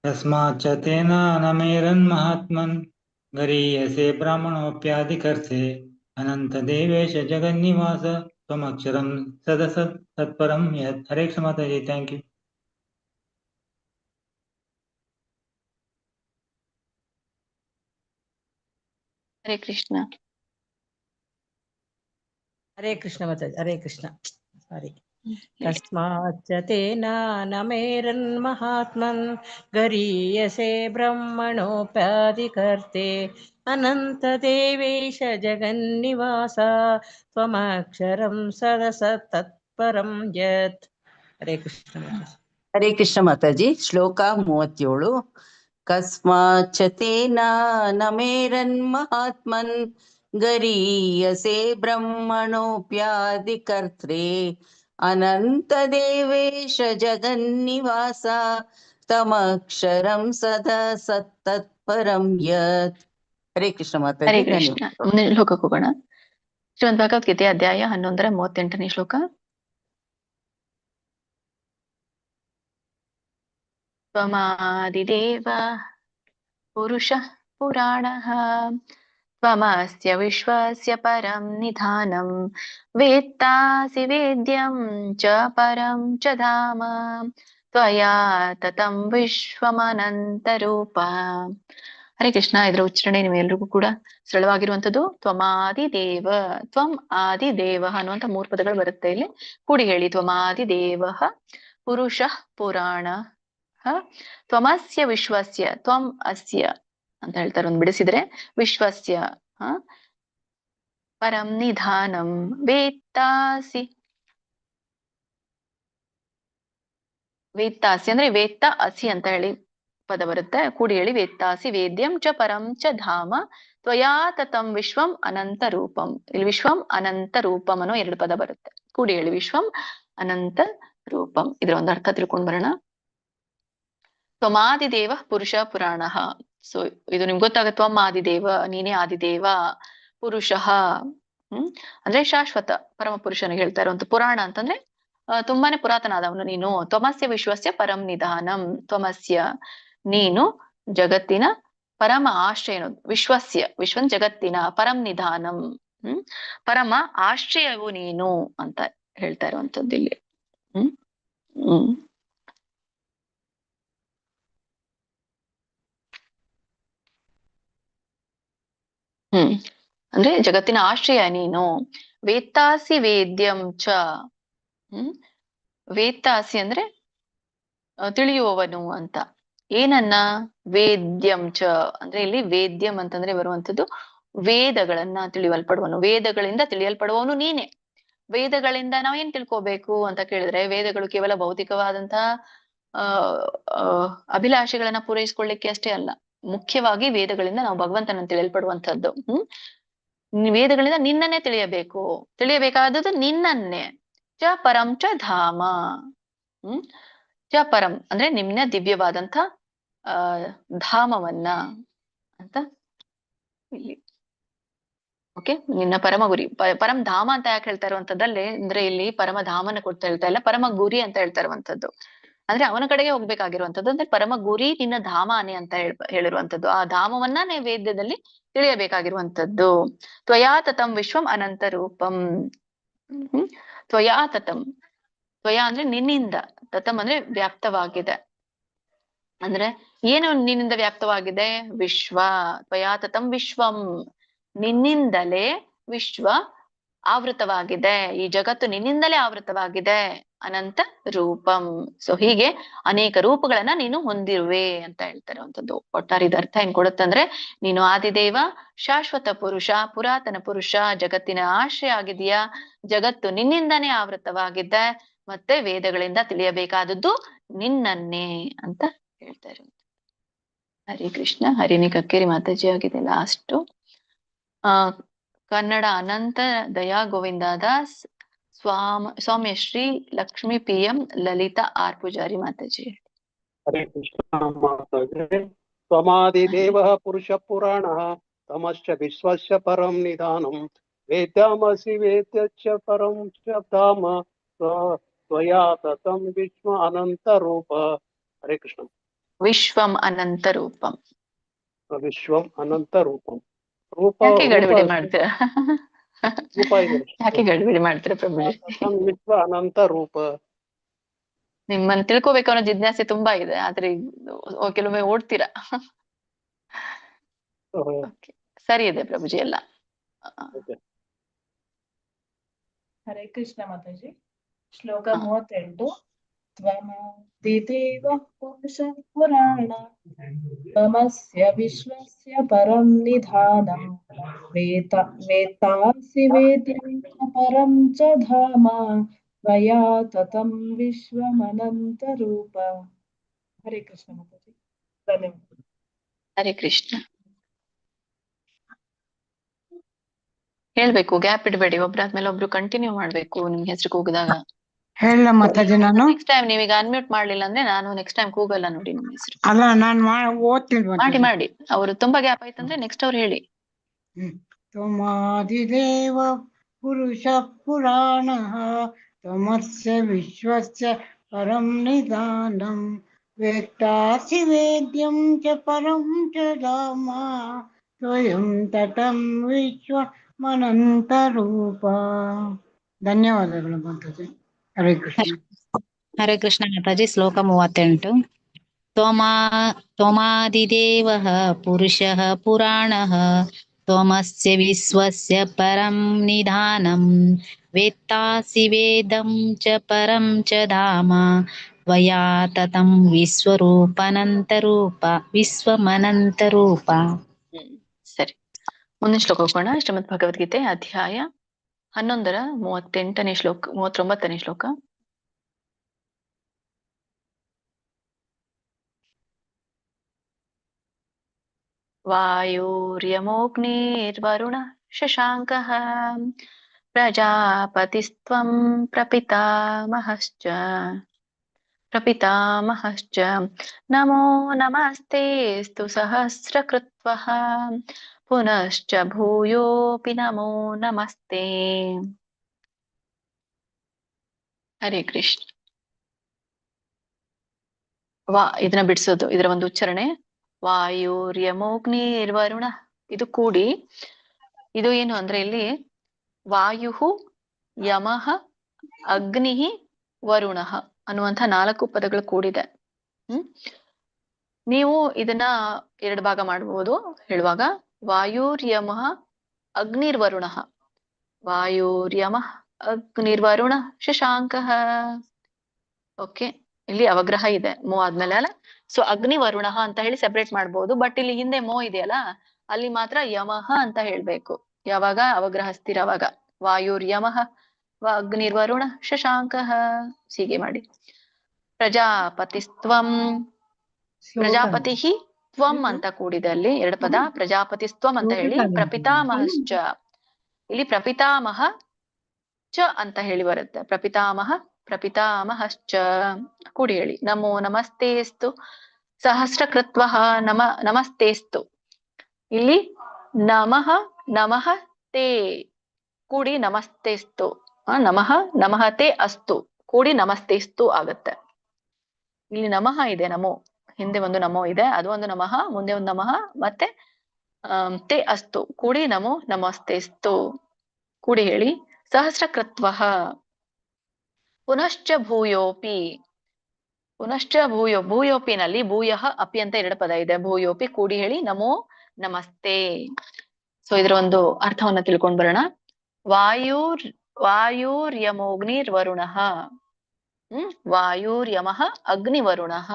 ತಸ್ಮಾಚ್ಚತೇನ ನಮೇರನ್ ಮಹಾತ್ಮನ್ ಗರೀಯಸೆ ಬ್ರಾಹ್ಮಣೋಪ್ಯಾದಿಕರ್ತೆ अनन्तदेवेश जगन्निवास त्वमक्षरं सदसत् तत्परं यत्। हरे कृष्ण माताजी, थैंक यू। ಹರೇ ಕೃಷ್ಣ. ಹರೇ ಕೃಷ್ಣ ಮಾತಾಜಿ. ಹರೇ ಕೃಷ್ಣ. ಸಾರಿ. ಕಸ್ಮಾಚ್ಚ ತೇನ ನಮೇರನ್ಮಹಾತ್ಮನ್ ಗರೀಯಸೆ ಬ್ರಹ್ಮಣೋಪಾಧಿಕರ್ತೆ ಅನಂತ ದೇವೇಶ ಜಗನ್ನಿವಾಸ ತ್ವಮಕ್ಷರಂ ಸದಸತ್ ತತ್ಪರಂ ಯತ್. ಹರೇ ಕೃಷ್ಣ ಮಾತಾಜಿ. ಹರೇ ಕೃಷ್ಣ ಮಾತಾಜಿ. ಶ್ಲೋಕ 37. ಕಸ್ಮಾಚ್ಚ ತೇನ ನಮೇರನ್ಮಹಾತ್ಮನ್ ಗರೀಯಸೆ ಬ್ರಹ್ಮಣೋಪ್ಯಾದಿಕರ್ತ್ರೇ ಅನಂತ ದೇವೇಶ ಜಗನ್ನಿವಾಸ ತಮಕ್ಷರಂ ಸದಾ ಸತ್ತತ್ಪರಂ ಯತ್. ಹರೇ ಕೃಷ್ಣ ಹರೇ ಮಾತಾಜಿ. ಕೃಷ್ಣ. ಧನ್ಯವಾದ. ಮುಂದಿನ ಶ್ಲೋಕಕ್ಕೆ ಹೋಗೋಣ. ಶ್ರೀಮದ್ ಭಗವದ್ಗೀತೆ ಅಧ್ಯಾಯ 11 ಶ್ಲೋಕ. ತ್ವಮಾದಿದೇವ ಪುರುಷಃ ಪುರಾಣಃ ತ್ವಮಸ್ಯ ವಿಶ್ವಸ್ಯ ಪರಂ ನಿಧಾನಂ ವೇತ್ತಾಸಿ ವೇದ್ಯಂ ಚ ಪರಂ ಚ ಧಾಮ ತ್ವಯಾ ತತಂ ವಿಶ್ವಮನಂತರೂಪ. ಹರೇ ಕೃಷ್ಣ. ಇದರ ಉಚ್ಚಾರಣೆ ನಿಮ್ಮೆಲ್ರಿಗೂ ಕೂಡ ಸರಳವಾಗಿರುವಂತದ್ದು. ತ್ವಮಾದಿದೇವ, ತ್ವಂ ಆದಿದೇವ ಅನ್ನುವಂತ 3 ಪದಗಳು ಬರುತ್ತೆ ಇಲ್ಲಿ. ಕೂಡಿ ಹೇಳಿ. ತ್ವಮಾದಿದೇವ ಪುರುಷಃ ಪುರಾಣ ತ್ವಮಸ್ಯ ವಿಶ್ವಸ್ಯ, ತ್ವಂ ಅಸ್ಯ ಅಂತ ಹೇಳ್ತಾರೆ ಒಂದು ಬಿಡಿಸಿದ್ರೆ, ವಿಶ್ವಸ್ಯ ಪರಂ ನಿಧಾನಂ ವೇತ್ತಾಸಿ, ವೇತ್ತಾಸಿ ಅಂದ್ರೆ ವೇತ್ತ ಅಸಿ ಅಂತ ಹೇಳಿ ಪದ ಬರುತ್ತೆ. ಕೂಡಿ ಹೇಳಿ. ವೇತ್ತಾಸಿ ವೇದ್ಯಂ ಚ ಪರಂ ಚ ಧಾಮ ತ್ವಯಾ ತತಂ ವಿಶ್ವಂ ಅನಂತ ರೂಪಂ. ಇಲ್ಲಿ ವಿಶ್ವಂ ಅನಂತ ರೂಪಂ ಅನ್ನೋ 2 ಪದ ಬರುತ್ತೆ. ಕೂಡಿ ಹೇಳಿ. ವಿಶ್ವಂ ಅನಂತ ರೂಪಂ. ಇದರ ಒಂದು ಅರ್ಥ ತಿಳ್ಕೊಂಡ್ ಬರೋಣ. ತ್ವಮಾದಿದೇವ ಪುರುಷ ಪುರಾಣ. ಸೊ ಇದು ನಿಮ್ಗೆ ಗೊತ್ತಾಗುತ್ತೆ. ತ್ವಂ ಆದಿದೇವ, ನೀನೇ ಆದಿದೇವ. ಪುರುಷಃ ಅಂದ್ರೆ ಶಾಶ್ವತ ಪರಮ ಪುರುಷನಿಗೆ ಹೇಳ್ತಾ ಇರುವಂತ. ಪುರಾಣ ಅಂತಂದ್ರೆ ತುಂಬಾನೇ ಪುರಾತನ ಆದವನು ನೀನು. ತ್ವಮಸ್ಯ ವಿಶ್ವಸ್ಯ ಪರಂ ನಿಧಾನಂ. ತ್ವಮಸ್ಯ ನೀನು ಜಗತ್ತಿನ ಪರಮ ಆಶ್ರಯನು. ವಿಶ್ವಸ್ಯ ವಿಶ್ವನ್ ಜಗತ್ತಿನ ಪರಂ ನಿಧಾನಂ ಪರಮ ಆಶ್ರಯವು ನೀನು ಅಂತ ಹೇಳ್ತಾ ಇರುವಂತದ್ದು ಇಲ್ಲಿ. ಅಂದ್ರೆ ಜಗತ್ತಿನ ಆಶ್ರಯ ನೀನು. ವೇತ್ತಾಸಿ ವೇದ್ಯಂ ಚ. ವೇತ್ತಾಸಿ ಅಂದ್ರೆ ತಿಳಿಯುವವನು ಅಂತ. ಏನನ್ನ? ವೇದ್ಯಂ ಚ ಅಂದ್ರೆ ಇಲ್ಲಿ ವೇದ್ಯಂ ಅಂತಂದ್ರೆ ಬರುವಂತದ್ದು ವೇದಗಳನ್ನ ತಿಳಿಯಲ್ಪಡುವನು. ವೇದಗಳಿಂದ ತಿಳಿಯಲ್ಪಡುವವನು ನೀನೆ. ವೇದಗಳಿಂದ ನಾವ್ ಏನ್ ತಿಳ್ಕೋಬೇಕು ಅಂತ ಕೇಳಿದ್ರೆ, ವೇದಗಳು ಕೇವಲ ಭೌತಿಕವಾದಂತಹ ಅಭಿಲಾಷೆಗಳನ್ನ ಪೂರೈಸ್ಕೊಳ್ಳಿಕ್ಕೆ ಅಷ್ಟೇ ಅಲ್ಲ. ಮುಖ್ಯವಾಗಿ ವೇದಗಳಿಂದ ನಾವು ಭಗವಂತನನ್ನು ತಿಳಿಯಲ್ಪಡುವಂತದ್ದು. ವೇದಗಳಿಂದ ನಿನ್ನನ್ನೇ ತಿಳಿಯಬೇಕು. ತಿಳಿಯಬೇಕಾದದ್ದು ನಿನ್ನನ್ನೇ. ಚ ಪರಂ ಚ ಧಾಮ. ಚ ಪರಂ ಅಂದ್ರೆ ನಿಮ್ನ ದಿವ್ಯವಾದಂತ ಧಾಮವನ್ನ ಅಂತ ಇಲ್ಲಿ. ಓಕೆ. ನಿನ್ನ ಪರಮ ಗುರಿ. ಪರಂ ಧಾಮ ಅಂತ ಯಾಕೆ ಹೇಳ್ತಾ ಇರುವಂತದ್ದಲ್ಲಿ ಅಂದ್ರೆ ಇಲ್ಲಿ ಪರಮ ಧಾಮನ ಕೊಡ್ತಾ ಹೇಳ್ತಾ ಇಲ್ಲ, ಪರಮ ಗುರಿ ಅಂತ ಹೇಳ್ತಾ ಇರುವಂತದ್ದು. ಅಂದ್ರೆ ಅವನ ಕಡೆಗೆ ಹೋಗ್ಬೇಕಾಗಿರುವಂತದ್ದು. ಅಂದ್ರೆ ಪರಮ ಗುರಿ ನಿನ್ನ ಧಾಮನೆ ಅಂತ ಹೇಳಿರುವಂತದ್ದು. ಆ ಧಾಮವನ್ನ ನೈವೇದ್ಯದಲ್ಲಿ ತಿಳಿಯಬೇಕಾಗಿರುವಂತದ್ದು. ತ್ವಯಾ ತತಂ ವಿಶ್ವಂ ಅನಂತ ರೂಪಂ. ತ್ವಯಾ ತತಂ. ತ್ವಯಾ ಅಂದ್ರೆ ನಿನ್ನಿಂದ, ತತಂ ಅಂದ್ರೆ ವ್ಯಾಪ್ತವಾಗಿದೆ. ಅಂದ್ರೆ ಏನು ನಿನ್ನಿಂದ ವ್ಯಾಪ್ತವಾಗಿದೆ? ವಿಶ್ವ. ತ್ವಯಾ ತತಂ ವಿಶ್ವಂ. ನಿನ್ನಿಂದಲೇ ವಿಶ್ವ ಆವೃತವಾಗಿದೆ. ಈ ಜಗತ್ತು ನಿನ್ನಿಂದಲೇ ಆವೃತವಾಗಿದೆ. ಅನಂತ ರೂಪಂ. ಸೊ ಹೀಗೆ ಅನೇಕ ರೂಪಗಳನ್ನ ನೀನು ಹೊಂದಿರುವೆ ಅಂತ ಹೇಳ್ತಾರೆ ಅಂತದ್ದು. ಒಟ್ಟಾರೆ ಇದ ಅರ್ಥ ಏನ್ ಕೊಡುತ್ತಂದ್ರೆ, ನೀನು ಆದಿದೇವ, ಶಾಶ್ವತ ಪುರುಷ, ಪುರಾತನ ಪುರುಷ, ಜಗತ್ತಿನ ಆಶ್ರಯ ಆಗಿದೆಯಾ. ಜಗತ್ತು ನಿನ್ನಿಂದನೇ ಆವೃತವಾಗಿದೆ. ಮತ್ತೆ ವೇದಗಳಿಂದ ತಿಳಿಯಬೇಕಾದದ್ದು ನಿನ್ನನ್ನೇ ಅಂತ ಹೇಳ್ತಾ ಇರುವಂತ. ಹರೇ ಕೃಷ್ಣ. ಹರಿಣಿ ಕಕ್ಕೇರಿ ಮಾತಾಜಿ ಆಗಿದೆ ಲಾಸ್ಟ್. ಕನ್ನಡ ಅನಂತ ದಯಾ ಗೋವಿಂದ ದಾಸ್, ಸ್ವಾಮ್ಯ ಶ್ರೀ ಲಕ್ಷ್ಮೀ PM, ಲಲಿತಾ ಆರ್ ಪೂಜಾರಿ ಮಾತಾಜಿ. ಹರೇ ಕೃಷ್ಣ ಮಾತಾಜಿ. ತ್ವಮಾದಿದೇವಃ ಪುರುಷ ಪುರಾಣಃ ತಮಶ್ಚ ವಿಶ್ವಸ್ಯ ಪರಂ ನಿಧಾನಂ ವೇದ್ಯಾಮಸಿ ವೇದ್ಯಶ್ಚ ಪರಂ ಚ ಧಾಮ ತ್ವಯಾ ತತಂ ವಿಶ್ವ ಅನಂತ ರೂಪ. ಹರೇ ಕೃಷ್ಣ. ವಿಶ್ವಂ ಅನಂತ ರೂಪಂ. ವಿಶ್ವಂ ಅನಂತ ರೂಪಂ. ರೂಪ ಯಾಕೆ ಗಡಿಬಿಡಿ ಮಾಡ್ತೀರಾ? ರೂಪ ಇದೆ ಯಾಕೆ ಗಡಿಬಿಡಿ ಮಾಡ್ತೀರಾ ಪ್ರಭುಜಿ? ತತಂ ವಿಶ್ವ ಅನಂತ ರೂಪ. ನಿಮ್ಮನ್ನ ತಿಳ್ಕೊಬೇಕು ಅನ್ನೋ ಜಿಜ್ಞಾಸೆ ತುಂಬಾ ಇದೆ, ಆದ್ರೆ ಕೆಲವೊಮ್ಮೆ ಓಡ್ತೀರಾ. Okay. ಸರಿ ಇದೆ ಪ್ರಭುಜಿ ಎಲ್ಲ. ಹರೇ ಕೃಷ್ಣ ಮಾತಾಜಿ. ಶ್ಲೋಕ 38. ತ್ವಮಾದಿದೇವ ಪುರುಷ ಪುರಾಣ ತ್ವಮಸ್ಯ ವಿಶ್ವಸ್ಯ ಪರಂ ನಿಧಾನಂ ವೇತ್ತಾಸಿ ವೇದ್ಯಂ ಚ ಪರಂ ಚ ಧಾಮ ತ್ವಯಾ ತತಂ ವಿಶ್ವಮನಂತ ರೂಪ. ಹರೇ ಕೃಷ್ಣ ಮಾತಾಜಿ. ಧನ್ಯವಾದ. ಹರೇ ಕೃಷ್ಣ. ಹೇಳ್ಬೇಕು, ಗ್ಯಾಪ್ ಇಡಬೇಡಿ, ಒಬ್ರಾದ್ಮೇಲೆ ಒಬ್ರು ಕಂಟಿನ್ಯೂ ಮಾಡ್ಬೇಕು. ನಿಮ್ಗೆ ಹೆಸರು ಕೂಗಿದಾಗ ಹೇಳ ಮಾತಾಜಿ. ನಾನು ನೆಕ್ಸ್ಟ್ ಟೈಮ್ ನೀವೀಗ ಅನ್ಮ್ಯೂಟ್ ಮಾಡ್ಲಿಲ್ಲ ಅಂದ್ರೆ ನಾನು ನೆಕ್ಸ್ಟ್ ಟೈಮ್ ಕೂಗಲ್ಲ ನೋಡಿ ನಿಮ್ಮ ಹೆಸರು. ಅಲ್ಲ ನಾನು ಓದ್ತೀನಿ ಮಾಡಿ ಅವ್ರು ತುಂಬಾ ಗ್ಯಾಪ್ ಆಯ್ತಂದ್ರೆ ನೆಕ್ಸ್ಟ್ ಅವ್ರು ಹೇಳಿ. ತ್ವಮಾದಿದೇವ ಪುರುಷ ಪುರಾಣ ತ್ವಮಸ್ಯ ವಿಶ್ವಸ್ಯ ಪರಂ ನಿಧಾನಂ ವೇತ್ತಾಸಿ ವೇದ್ಯಂ ಚ ಪರಂ ಚ ಧಾಮ ಸ್ವಯಂ ತಟಂ ವಿಶ್ವಮನಂತ ರೂಪ. ಧನ್ಯವಾದಗಳು ಮಾತಾಜಿ. ಹರೇ ಕೃಷ್ಣ. ಹರೇ ಕೃಷ್ಣ ಮಾತಾಜಿ. ಶ್ಲೋಕ 38. ತ್ವಮಾದಿದೇವಃ ಪುರುಷಃ ಪುರಾಣಃ ತ್ವಮಸ್ಯ ವಿಶ್ವಸ್ಯ ಪರಂ ನಿಧಾನಂ ವೇತ್ತಾಸಿ ವೇದಂ ಚ ಪರಂ ಚ ಧಾಮ ತ್ವಯಾ ತತಂ ವಿಶ್ವಮನಂತ ರೂಪ. ಸರಿ, ಮುಂದಿನ ಶ್ಲೋಕ ಹೋಗೋಣ. ಶ್ರೀಮದ್ ಭಗವದ್ಗೀತೆ ಅಧ್ಯಾಯ 11ರ 38ನೇ ಶ್ಲೋಕ, 39ನೇ ಶ್ಲೋಕ. ವಾಯುರ್ಯಮೋಗ್ನಿರ್ವರುಣ ಶಶಾಂಕಃ ಪ್ರಜಾಪತಿಸ್ತ್ವಂ ಪ್ರಪಿತಾಮಹಶ್ಚ ನಮೋ ನಮಸ್ತೇಸ್ತು ಸಹಸ್ರಕೃತ್ವಃ ಪುನಶ್ಚ ಭೂಯೋಪಿ ನಮೋ ನಮಸ್ತೆ. ಹರೇ ಕೃಷ್ಣ. ಇದನ್ನ ಬಿಡಿಸೋದು, ಇದರ ಒಂದು ಉಚ್ಚಾರಣೆ ವಾಯುರ್ಯಮೋಗ್ನಿರ್ವರುಣ. ಇದು ಕೂಡಿ, ಇದು ಏನು ಅಂದ್ರೆ ಇಲ್ಲಿ ವಾಯು ಯಮಃ ಅಗ್ನಿ ವರುಣ ಅನ್ನುವಂಥ 4 ಪದಗಳು ಕೂಡಿದೆ. ನೀವು ಇದನ್ನ 2 ಭಾಗ ಮಾಡಬಹುದು ಹೇಳುವಾಗ. ವಾಯುರ್ಯಮಃ ಅಗ್ನಿರ್ವರುಣ, ವಾಯುರ್ಯಮಃ ಅಗ್ನಿರ್ವರುಣ ಶಶಾಂಕಃ. ಓಕೆ, ಇಲ್ಲಿ ಅವಗ್ರಹ ಇದೆ ಮೋ ಆದ್ಮೇಲೆ ಅಲ್ಲ. ಸೊ ಅಗ್ನಿ ವರುಣ ಅಂತ ಹೇಳಿ ಸೆಪರೇಟ್ ಮಾಡ್ಬೋದು. ಬಟ್ ಇಲ್ಲಿ ಹಿಂದೆ ಮೋ ಇದೆಯಲ್ಲ, ಅಲ್ಲಿ ಮಾತ್ರ ಯಮಃ ಅಂತ ಹೇಳ್ಬೇಕು. ಯಾವಾಗ ಅವಗ್ರಹ ಸ್ಥಿರವಾಗ. ವಾಯುರ್ಯಮಃ ಅಗ್ನಿರ್ವರುಣ ಶಶಾಂಕಃ. ಹೀಗೆ ಮಾಡಿ. ಪ್ರಜಾಪತಿಸ್ತ್ವಂ, ಪ್ರಜಾಪತಿ ತ್ವಂ ಅಂತ ಕೂಡಿದೆ ಅಲ್ಲಿ 2 ಪದ. ಪ್ರಜಾಪತಿಸ್ತ್ವಂ ಅಂತ ಹೇಳಿ. ಪ್ರಪಿತಾಮಹಶ್ಚ, ಇಲ್ಲಿ ಪ್ರಪಿತಾಮಹ ಚ ಅಂತ ಹೇಳಿ ಬರುತ್ತೆ. ಪ್ರಪಿತಾಮಹಶ್ಚ ಕೂಡಿ ಹೇಳಿ. ನಮೋ ನಮಸ್ತೇಸ್ತು ಸಹಸ್ರಕೃತ್ವಃ ನಮಸ್ತೇಸ್ತು. ಇಲ್ಲಿ ನಮಃ ತೇ ಕೂಡಿ ನಮಸ್ತೇಸ್ತು. ನಮಃ ತೇ ಅಸ್ತು ಕೂಡಿ ನಮಸ್ತೇಸ್ತು ಆಗತ್ತೆ. ಇಲ್ಲಿ ನಮಃ ಇದೆ, ನಮೋ ಹಿಂದೆ ಒಂದು ನಮೋ ಇದೆ, ಅದು ಒಂದು ನಮಃ, ಮುಂದೆ ಒಂದು ನಮಃ, ಮತ್ತೆ ತೇ ಅಸ್ತು ಕೂಡಿ ನಮೋ ನಮಸ್ತೇಸ್ತು ಕೂಡಿ ಹೇಳಿ. ಸಹಸ್ರಕೃತ್ವಃ ಪುನಶ್ಚ ಭೂಯೋಪಿ, ಭೂಯೋಪಿನಲ್ಲಿ ಭೂಯಃ ಅಪಿ ಅಂತ 2 ಪದ ಇದೆ. ಭೂಯೋಪಿ ಕೂಡಿ ಹೇಳಿ ನಮೋ ನಮಸ್ತೆ. ಸೊ ಇದರ ಒಂದು ಅರ್ಥವನ್ನ ತಿಳ್ಕೊಂಡ್ ಬರೋಣ. ವಾಯುರ್ಯಮೋಗ್ನಿರ್ವರುಣಃ, ವಾಯುರ್ಯಮಃ ಅಗ್ನಿವರುಣಃ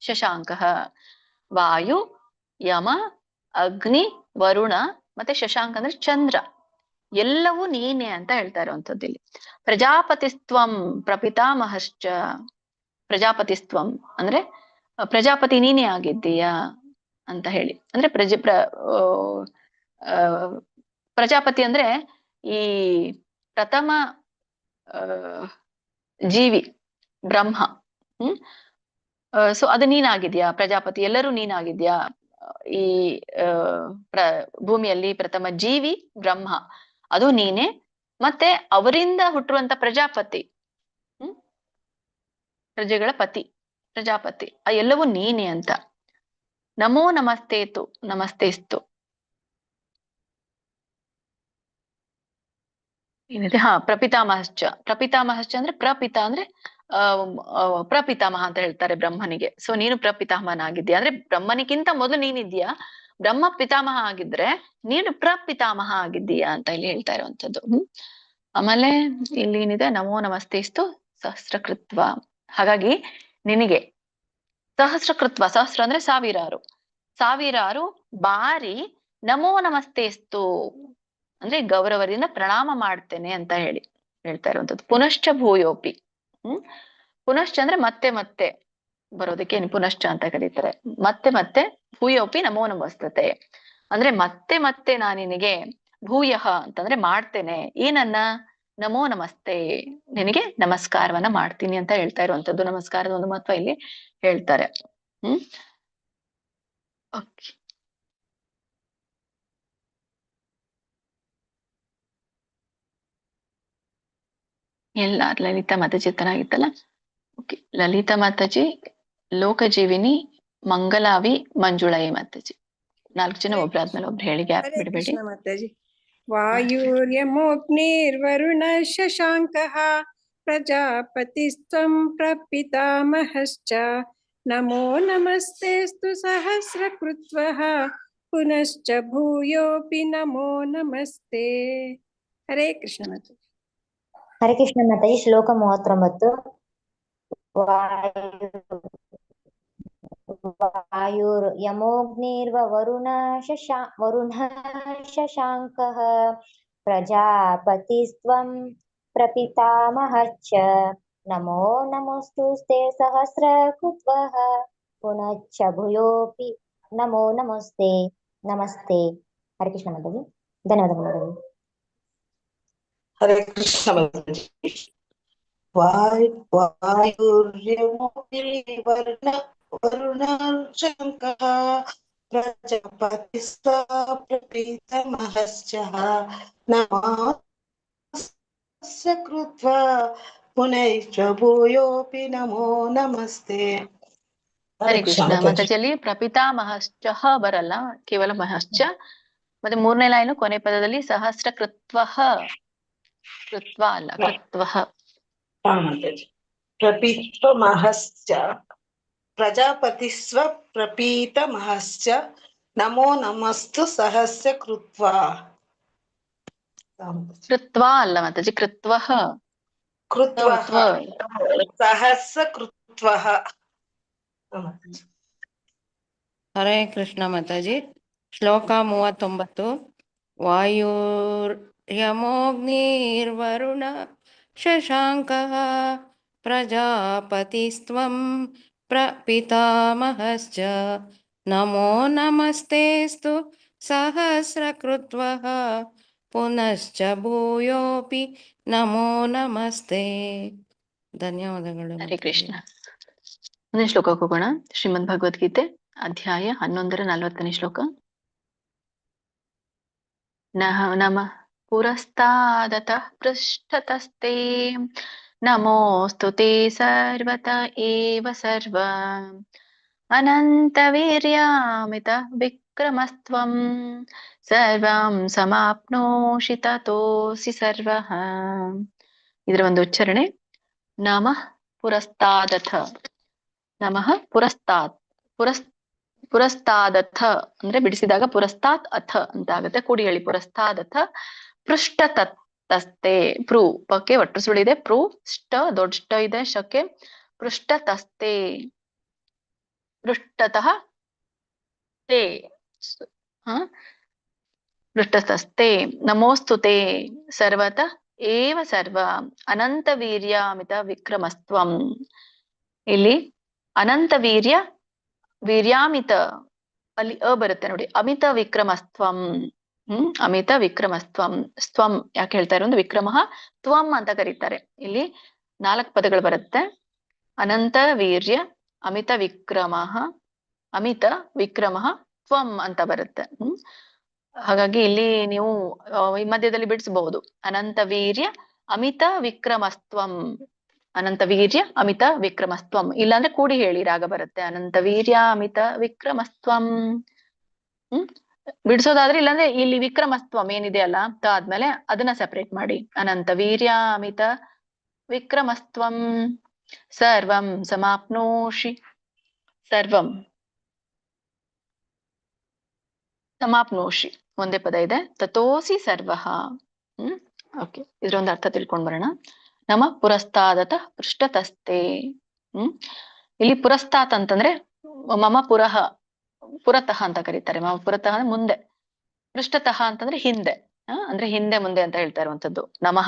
ಶಶಾಂಕಃ. ವಾಯು, ಯಮ, ಅಗ್ನಿ, ವರುಣ ಮತ್ತೆ ಶಶಾಂಕ ಅಂದ್ರೆ ಚಂದ್ರ, ಎಲ್ಲವೂ ನೀನೆ ಅಂತ ಹೇಳ್ತಾ ಇರುವಂತದ್ದು ಇಲ್ಲಿ. ಪ್ರಜಾಪತಿಸ್ತ್ವಂ ಪ್ರಪಿತಾಮಹಶ್ಚ. ಪ್ರಜಾಪತಿಸ್ತ್ವಂ ಅಂದ್ರೆ ಪ್ರಜಾಪತಿ ನೀನೇ ಆಗಿದ್ದೀಯಾ ಅಂತ ಹೇಳಿ. ಅಂದ್ರೆ ಪ್ರಜಾಪತಿ ಅಂದ್ರೆ ಈ ಪ್ರಥಮ ಜೀವಿ ಬ್ರಹ್ಮ. ಸೊ ಅದು ನೀನಾಗಿದ್ಯಾ ಪ್ರಜಾಪತಿ, ಎಲ್ಲರೂ ನೀನಾಗಿದ್ಯಾ. ಈ ಭೂಮಿಯಲ್ಲಿ ಪ್ರಥಮ ಜೀವಿ ಬ್ರಹ್ಮ, ಅದು ನೀನೆ. ಮತ್ತೆ ಅವರಿಂದ ಹುಟ್ಟುವಂತ ಪ್ರಜಾಪತಿ, ಪ್ರಜೆಗಳ ಪತಿ ಪ್ರಜಾಪತಿ, ಆ ಎಲ್ಲವೂ ನೀನೆ ಅಂತ. ನಮೋ ನಮಸ್ತೇಸ್ತು. ಏನಿದೆ ಪ್ರಪಿತಾಮಹಶ್ಚ ಅಂದ್ರೆ ಪ್ರಪಿತ ಅಂದ್ರೆ ಪ್ರಪಿತಾಮಹ ಅಂತ ಹೇಳ್ತಾರೆ ಬ್ರಹ್ಮನಿಗೆ. ಸೊ ನೀನು ಪ್ರಪಿತಾಮಹನಾಗಿದ್ಯಾ ಅಂದ್ರೆ ಬ್ರಹ್ಮನಿಗಿಂತ ಮೊದಲು ನೀನಿದ್ಯಾ, ಬ್ರಹ್ಮ ಪಿತಾಮಹ ಆಗಿದ್ರೆ ನೀನು ಪ್ರಪಿತಾಮಹ ಆಗಿದ್ದೀಯಾ ಅಂತ ಇಲ್ಲಿ ಹೇಳ್ತಾ ಇರುವಂತದ್ದು. ಆಮೇಲೆ ಇಲ್ಲಿ ಏನಿದೆ, ನಮೋ ನಮಸ್ತೇಸ್ತು ಸಹಸ್ರಕೃತ್ವ. ಹಾಗಾಗಿ ನಿನಗೆ ಸಹಸ್ರ ಅಂದ್ರೆ ಸಾವಿರಾರು ಬಾರಿ ನಮೋ ನಮಸ್ತೇಸ್ತು ಅಂದ್ರೆ ಗೌರವದಿಂದ ಪ್ರಣಾಮ ಮಾಡ್ತೇನೆ ಅಂತ ಹೇಳ್ತಾ ಇರುವಂತದ್ದು. ಪುನಶ್ಚ ಭೂಯೋಪಿ. ಪುನಶ್ಚ ಅಂದ್ರೆ ಮತ್ತೆ ಮತ್ತೆ ಬರೋದಕ್ಕೆ ಪುನಶ್ಚ ಅಂತ ಕರೀತಾರೆ. ಮತ್ತೆ ಮತ್ತೆ ಭೂಯೋಪಿ ನಮೋ ನಮಸ್ತತೆ ಅಂದ್ರೆ ಮತ್ತೆ ಮತ್ತೆ ನಾನು ನಿನಗೆ ಭೂಯಃ ಅಂತಂದ್ರೆ ಮಾಡ್ತೇನೆ ಏನನ್ನ, ನಮೋ ನಮಸ್ತೆ, ನಿನಗೆ ನಮಸ್ಕಾರವನ್ನ ಮಾಡ್ತೀನಿ ಅಂತ ಹೇಳ್ತಾ ಇರುವಂತದ್ದು. ನಮಸ್ಕಾರದ ಒಂದು ಮಹತ್ವ ಇಲ್ಲಿ ಹೇಳ್ತಾರೆ. ಓಕೆ. ಎಲ್ಲ ಲಲಿತಾ ಮಾತಾಜಿ ಚೆನ್ನಾಗಿತ್ತಲ್ಲ. ಓಕೆ, ಲಲಿತಾ ಮಾತಾಜಿ, ಲೋಕಜೀವಿನಿ, ಮಂಗಲಾವಿ, ಮಂಜುಳಾಯಿ ಮಾತಾಜಿ. 4 ಜನ ಒಬ್ರಾದ್ಮೇಲೆ ಒಬ್ರು ಹೇಳಿ, ಗ್ಯಾಪ್ ಹರೇ ಬಿಡಬೇಡಿ. ಕೃಷ್ಣ ಮಾತಾಜಿ. ವಾಯುರ್ಯಮೋಗ್ನಿರ್ವರುಣ ಶಶಾಂಕಃ ಪ್ರಜಾಪತಿಸ್ತ್ವಂ ಪ್ರಪಿತಾಮಹಶ್ಚ ನಮೋ ನಮಸ್ತೇಸ್ತು ಸಹಸ್ರಕೃತ್ವಃ ಪುನಶ್ಚ ಭೂಯೋಪಿ ನಮೋ ನಮಸ್ತೆ. ಹರೇ ಕೃಷ್ಣ ಮಾತಾಜಿ. ಹರೇ ಕೃಷ್ಣ ಮಾತಾಜಿ. ಶ್ಲೋಕ 39. ವಾಯುರ್ ಯಮೋಗ್ನಿರ್ವರುಣ ಶಶಾಂಕಃ ಪ್ರಜಾಪತಿಸ್ತ್ವಂ ಪ್ರಪಿತಾಮಹಶ್ಚ ನಮೋ ನಮಸ್ತುಸ್ತೆ ಸಹಸ್ರಕೃತ್ವಃ ಪುನಶ್ಚ ಭೂಯೋಪಿ ನಮೋ ನಮಸ್ತೆ. ನಮಸ್ತೆ. ಹರೇ ಕೃಷ್ಣ ಮಾತಾಜಿ. ಧನ್ಯವಾದಗಳು. ಹರೇ ಕೃಷ್ಣ ಮಾತಾಜಿ. ವರುಣಾಶಂಕಃ ಪ್ರಜಾಪತಿಸ್ತ್ವ ಪ್ರಪಿತಾಮಹಶ್ಚ ನಮಸ್ತೆ ಕೃತ್ವಾ ಪುನಶ್ಚ ಭೂಯೋಪಿ ನಮೋ ನಮಸ್ತೆ. ಹರೇ ಕೃಷ್ಣ ಮಾತಾಜಿಯಲ್ಲಿ ಪ್ರಪಿತಾಮಹಶ್ಚ ಬರಲ್ಲ, ಕೇವಲ ಮಹಶ್ಚ. ಮತ್ತೆ 3ನೇ ಲೈನು ಕೊನೆ ಪದದಲ್ಲಿ ಸಹಸ್ರ ಕೃತ್ವಃ, ಕೃತ್ವ ಅಲ್ಲ ಕೃತ್ವಃ. ಪ್ರಪಿತಾಮಹಶ್ಚ ಪ್ರಜಾಪತಿಸ್ವ ಪ್ರಪಿತಾಮಹಶ್ಚ ನಮೋ ನಮಸ್ತು ಸಹಸ್ರ ಕೃತ್ವಾ. ಕೃತ್ವಾ ಅಲ್ಲ ಮಾತಾಜಿ, ಕೃತ್ವಃ. ಸಹಸ್ರ ಕೃತ್ವಃ. ಹರೇ ಕೃಷ್ಣ ಮಾತಾಜಿ. ಶ್ಲೋಕ 39. ವಾಯುರ್ಯಮೋಗ್ನಿರ್ವರುಣ ಶಶಾಂಕಃ ಪ್ರಜಾಪತಿಸ್ತ್ವಂ ಪ್ರಪಿತಾಮಹಶ್ಚ ನಮೋ ನಮಸ್ತೇಸ್ತು ಸಹಸ್ರಕೃತ್ವಃ ಪುನಶ್ಚ ಭೂಯೋಪಿ ನಮೋ ನಮಸ್ತೆ. ಧನ್ಯವಾದಗಳು. ಹರೇ ಕೃಷ್ಣ. ಮುಂದಿನ ಶ್ಲೋಕಕ್ಕೆ ಹೋಗೋಣ. ಶ್ರೀಮದ್ ಭಗವದ್ಗೀತೆ ಅಧ್ಯಾಯ 11ರ 40ನೇ ಶ್ಲೋಕ. ನಮಃ ಪುರಸ್ತಾದತಃ ಪೃಷ್ಠತಸ್ತೆ ನಮೋಸ್ತುತೆ ಸರ್ವತ ಏವ ಸರ್ವ ಅನಂತವೀರ್ಯಾಮಿತ ವಿಕ್ರಮಸ್ತ್ವಂ ಸರ್ವಂ ಸಮಾಪ್ನೋಷಿ ತತೋಸಿ ಸರ್ವಃ. ಇದರ ಒಂದು ಉಚ್ಚಾರಣೆ, ನಮಃ ಪುರಸ್ತಾದಥ. ನಮಃ ಪುರಸ್ತಾತ್. ಪುರಸ್ತಾದಥ ಅಂದ್ರೆ ಬಿಡಿಸಿದಾಗ ಪುರಸ್ತಾತ್ ಅಥ ಅಂತ ಆಗುತ್ತೆ. ಕೂಡಿ ಹೇಳಿ, ಪುರಸ್ತಾದಥ ಪೃಷ್ಠತಸ್ತೆ. ಪ್ರೂ ಪಕ್ಕೆ ಒಟ್ಟು ಸುಳಿದೆ. ಪ್ರೂ ಷ್ಟ ದೊಡ್ಡ ಷ್ಟ ಇದೆ ಶಕ್ಕೆ. ಪೃಷ್ಠತಸ್ತೆ, ಪೃಷ್ಠತಃ ತೇ, ಪೃಷ್ಠತಸ್ತೆ. ನಮೋಸ್ತುತೆ ಸರ್ವತ ಏವ ಸರ್ವ ಅನಂತ ವೀರ್ಯಾಮಿತ ವಿಕ್ರಮಸ್ತ್ವಂ. ಇಲ್ಲಿ ಅನಂತ ವೀರ್ಯಾಮಿತ ಅಲ್ಲಿ ಬರುತ್ತೆ ನೋಡಿ. ಅಮಿತ ವಿಕ್ರಮಸ್ತ್ವಂ. ಅಮಿತ ವಿಕ್ರಮಸ್ತ್ವಂ. ಸ್ತ್ವಂ ಯಾಕೆ ಹೇಳ್ತಾ ಇರೋ, ವಿಕ್ರಮ ತ್ವಂ ಅಂತ ಕರೀತಾರೆ. ಇಲ್ಲಿ 4 ಪದಗಳು ಬರುತ್ತೆ. ಅನಂತ ವೀರ್ಯ, ಅಮಿತ ವಿಕ್ರಮ, ಅಮಿತ ವಿಕ್ರಮ, ತ್ವಂ ಅಂತ ಬರುತ್ತೆ. ಹಾಗಾಗಿ ಇಲ್ಲಿ ನೀವು ಈ ಮಧ್ಯದಲ್ಲಿ ಬಿಡಿಸಬಹುದು. ಅನಂತ ವೀರ್ಯ ಅಮಿತ ವಿಕ್ರಮಸ್ತ್ವಂ, ಅನಂತ ವೀರ್ಯ ಅಮಿತ ವಿಕ್ರಮಸ್ತ್ವಂ. ಇಲ್ಲಾಂದ್ರೆ ಕೂಡಿ ಹೇಳಿ ರಾಗ ಬರುತ್ತೆ. ಅನಂತ ವೀರ್ಯ ಅಮಿತ ವಿಕ್ರಮಸ್ತ್ವಂ. ಬಿಡಿಸೋದಾದ್ರೆ ಇಲ್ಲಾಂದ್ರೆ ಇಲ್ಲಿ ವಿಕ್ರಮಸ್ತ್ವಂ ಏನಿದೆ ಅಲ್ಲ ತ ಆದ್ಮೇಲೆ ಅದನ್ನ ಸೆಪರೇಟ್ ಮಾಡಿ. ಅನಂತ ವೀರ್ಯಾಮಿತ ವಿಕ್ರಮಸ್ತ್ವಂ ಸರ್ವಂ ಸಮಾಪ್ನೋಷಿ ಸರ್ವಂ ಸಮಾಪ್ನೋಷಿ ಒಂದೇ ಪದ ಇದೆ. ತತೋಸಿ ಸರ್ವಃ. ಓಕೆ, ಇದ್ರೊಂದು ಅರ್ಥ ತಿಳ್ಕೊಂಡ್ ಬರೋಣ. ನಮ ಪುರಸ್ತಾದತ ಪೃಷ್ಠತಸ್ತೆ. ಇಲ್ಲಿ ಪುರಸ್ತಾತ್ ಅಂತಂದ್ರೆ ಮಮ ಪುರತಃ ಅಂತ ಕರೀತಾರೆ. ಮಮ ಪುರತಃ ಅಂದ್ರೆ ಮುಂದೆ, ಪೃಷ್ಠತಃ ಅಂತಂದ್ರೆ ಹಿಂದೆ, ಅಂದ್ರೆ ಹಿಂದೆ ಮುಂದೆ ಅಂತ ಹೇಳ್ತಾ ಇರುವಂತದ್ದು ನಮಃ.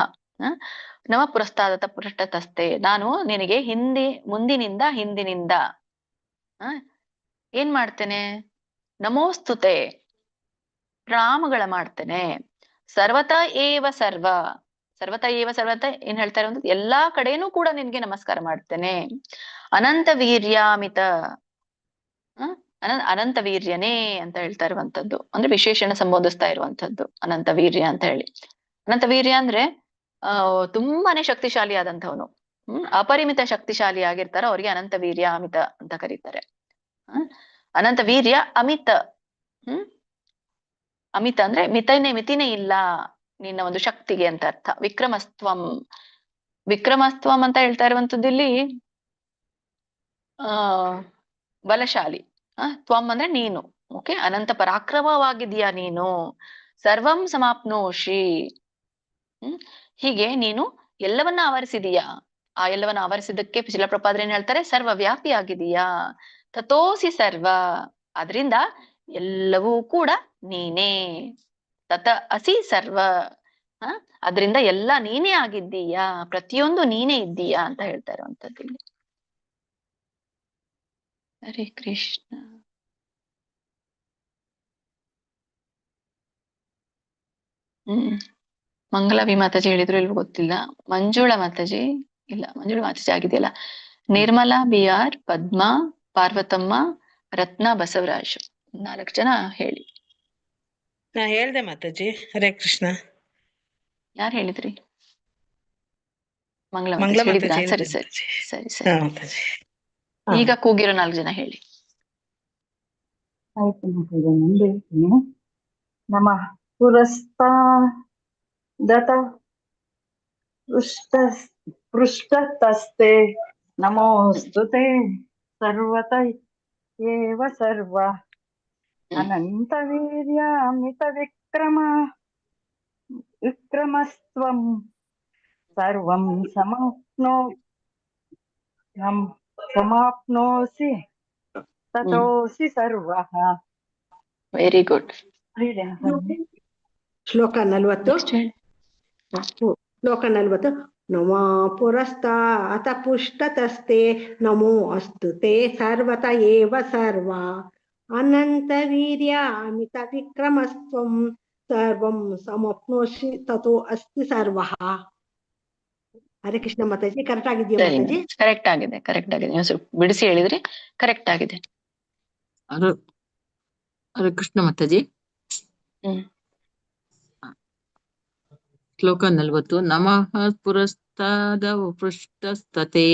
ನಮ ಪುರಸ್ತಾದತ ಪೃಷ್ಠತಸ್ತೆ, ನಾನು ನಿನಗೆ ಹಿಂದಿನಿಂದ ಏನ್ ಮಾಡ್ತೇನೆ? ನಮೋಸ್ತುತೆ, ರಾಮಗಳ ಮಾಡ್ತೇನೆ. ಸರ್ವತಾ ಏವ ಸರ್ವತಾ ಏನ್ ಹೇಳ್ತಾ ಇರುವಂತದ್ದು, ಎಲ್ಲಾ ಕಡೆನೂ ಕೂಡ ನಿನ್ಗೆ ನಮಸ್ಕಾರ ಮಾಡ್ತೇನೆ. ಅನಂತ ವೀರ್ಯಾಮಿತ, ಅನಂತ ವೀರ್ಯನೇ ಅಂತ ಹೇಳ್ತಾ ಇರುವಂತದ್ದು, ಅಂದ್ರೆ ವಿಶೇಷಣ ಸಂಬೋಧಿಸ್ತಾ ಇರುವಂತದ್ದು ಅನಂತ ವೀರ್ಯ ಅಂತ ಹೇಳಿ. ಅನಂತ ವೀರ್ಯ ಅಂದ್ರೆ ತುಂಬಾನೇ ಶಕ್ತಿಶಾಲಿ ಆದಂಥವನು, ಅಪರಿಮಿತ ಶಕ್ತಿಶಾಲಿ ಆಗಿರ್ತಾರ ಅವ್ರಿಗೆ ಅನಂತ ವೀರ್ಯ ಅಮಿತ ಅಂತ ಕರೀತಾರೆ. ಅನಂತ ವೀರ್ಯ ಅಮಿತ. ಅಮಿತ ಅಂದ್ರೆ ಮಿತಿನೇ ಇಲ್ಲ ನಿನ್ನ ಒಂದು ಶಕ್ತಿಗೆ ಅಂತ ಅರ್ಥ. ವಿಕ್ರಮಸ್ತ್ವಂ ಅಂತ ಹೇಳ್ತಾ ಇರುವಂತದ್ದು ಇಲ್ಲಿ ಬಲಶಾಲಿ. ತ್ವಂ ಅಂದ್ರೆ ನೀನು. ಓಕೆ, ಅನಂತ ಪರಾಕ್ರಮವಾಗಿದೀಯಾ ನೀನು. ಸರ್ವಂ ಸಮಾಪ್ನೋಷಿ, ಹೀಗೆ ನೀನು ಎಲ್ಲವನ್ನ ಆವರಿಸಿದೀಯಾ. ಆ ಎಲ್ಲವನ್ನ ಆವರಿಸಿದ್ದಕ್ಕೆ ಶಿಲಪ್ರಪಾದರು ಏನ್ ಹೇಳ್ತಾರೆ? ಸರ್ವವ್ಯಾಪಿ ಆಗಿದೀಯಾ. ತತೋಸಿ ಸರ್ವ, ಅದರಿಂದ ಎಲ್ಲವೂ ಕೂಡ ನೀನೇ. ತತ ಅಸಿ ಸರ್ವ, ಅದರಿಂದ ಎಲ್ಲ ನೀನೇ ಆಗಿದ್ದೀಯಾ, ಪ್ರತಿಯೊಂದು ನೀನೇ ಇದ್ದೀಯಾ ಅಂತ ಹೇಳ್ತಾ ಇರುವಂತದ್ದು ಇಲ್ಲಿ. ಹರೇ ಕೃಷ್ಣ. ಮಂಗಲಾವಿ ಮಾತಾಜಿ ಹೇಳಿದ್ರು ಇಲ್ವೋ ಗೊತ್ತಿಲ್ಲ. ಮಂಜುಳಾ ಮಾತಾಜಿ ಇಲ್ಲ, ಮಂಜುಳಾ ಮಾತಾಜಿ ಆಗಿದೆಯಲ್ಲ. ನಿರ್ಮಲಾ BR, ಪದ್ಮಾ, ಪಾರ್ವತಮ್ಮ, ರತ್ನ, ಬಸವರಾಜ್ 4 ಜನ ಹೇಳಿ. ನಾ ಹೇಳ್ದೆ ಮಾತಾಜಿ. ಹರೇ ಕೃಷ್ಣ. ಯಾರು ಹೇಳಿದ್ರಿ? ಮಂಗಳ ಮಾತಾಜಿ ಹೇಳಿದ್ರಾ? ಸರಿ ಸರಿ ಸರಿ ಸರಿ. ಈಗ ಕೂಗಿರೋ 4 ಜನ ಹೇಳಿ. ಆಯ್ತು ಮಾತಾಜಿ. ನಮಃ ಪುರಸ್ತಾದತ ಪೃಷ್ಠತಸ್ತೆ ನಮೋಸ್ತುತೆ ಸರ್ವತ ಏವ ಸರ್ವ ಅನಂತ ವೀರ್ಯಾಮಿತ ವಿಕ್ರಮಸ್ತ್ವಂ ಸರ್ವಂ ಸಮಾಪ್ನೋಸಿ ತತೋಸಿ ಸರ್ವಃ. Very good. ಶ್ಲೋಕ 40. ನಮೋ ಪುರಸ್ತಾತ ಪುಷ್ಠತಸ್ತೆ ನಮೋ ಅಸ್ತುತೆ ಸರ್ವತ ಏವ ಸರ್ವ ಅನಂತ ವೀರ್ಯ ಅಮಿತ ವಿಕ್ರಮಸ್ತ್ವಂ ಸರ್ವಂ ಸಮಪ್ನೋಷಿ ತತೋ ಅಸ್ತಿ ಸರ್ವಃ. ಹರೇ ಕೃಷ್ಣ ಮಾತಾಜಿ. ಕರೆಕ್ಟ್ ಆಗಿದೆಯಾ ಮಾತಾಜಿ? ಕರೆಕ್ಟ್ ಆಗಿದೆ, ಕರೆಕ್ಟ್ ಆಗಿದೆ. ನೀವು ಸ್ವಲ್ಪ ಬಿಡಿಸಿ ಹೇಳಿದ್ರಿ, ಕರೆಕ್ಟ್ ಆಗಿದೆ. ಹರೇ ಕೃಷ್ಣ ಮಾತಾಜಿ. ಶ್ಲೋಕ 40. ನಮಃ ಪುರಸ್ತಾದ ಪೃಷ್ಠಸ್ತತೆ